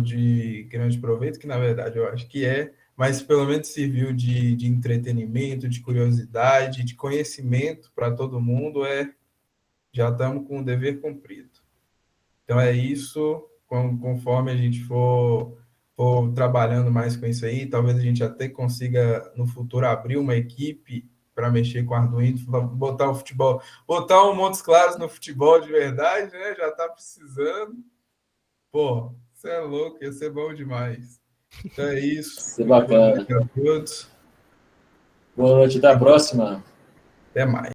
de grande proveito, que na verdade eu acho que mas pelo menos serviu de entretenimento, de curiosidade, de conhecimento para todo mundo, já estamos com o dever cumprido. Então é isso, conforme a gente for trabalhando mais com isso aí, talvez a gente até consiga no futuro abrir uma equipe para mexer com Arduino, botar o futebol, botar um Montes Claros no futebol de verdade, né? Já está precisando. Pô, você é louco, ia ser bom demais. Então é isso. Isso é bacana. Boa noite a todos. Boa noite, até a próxima. Até mais.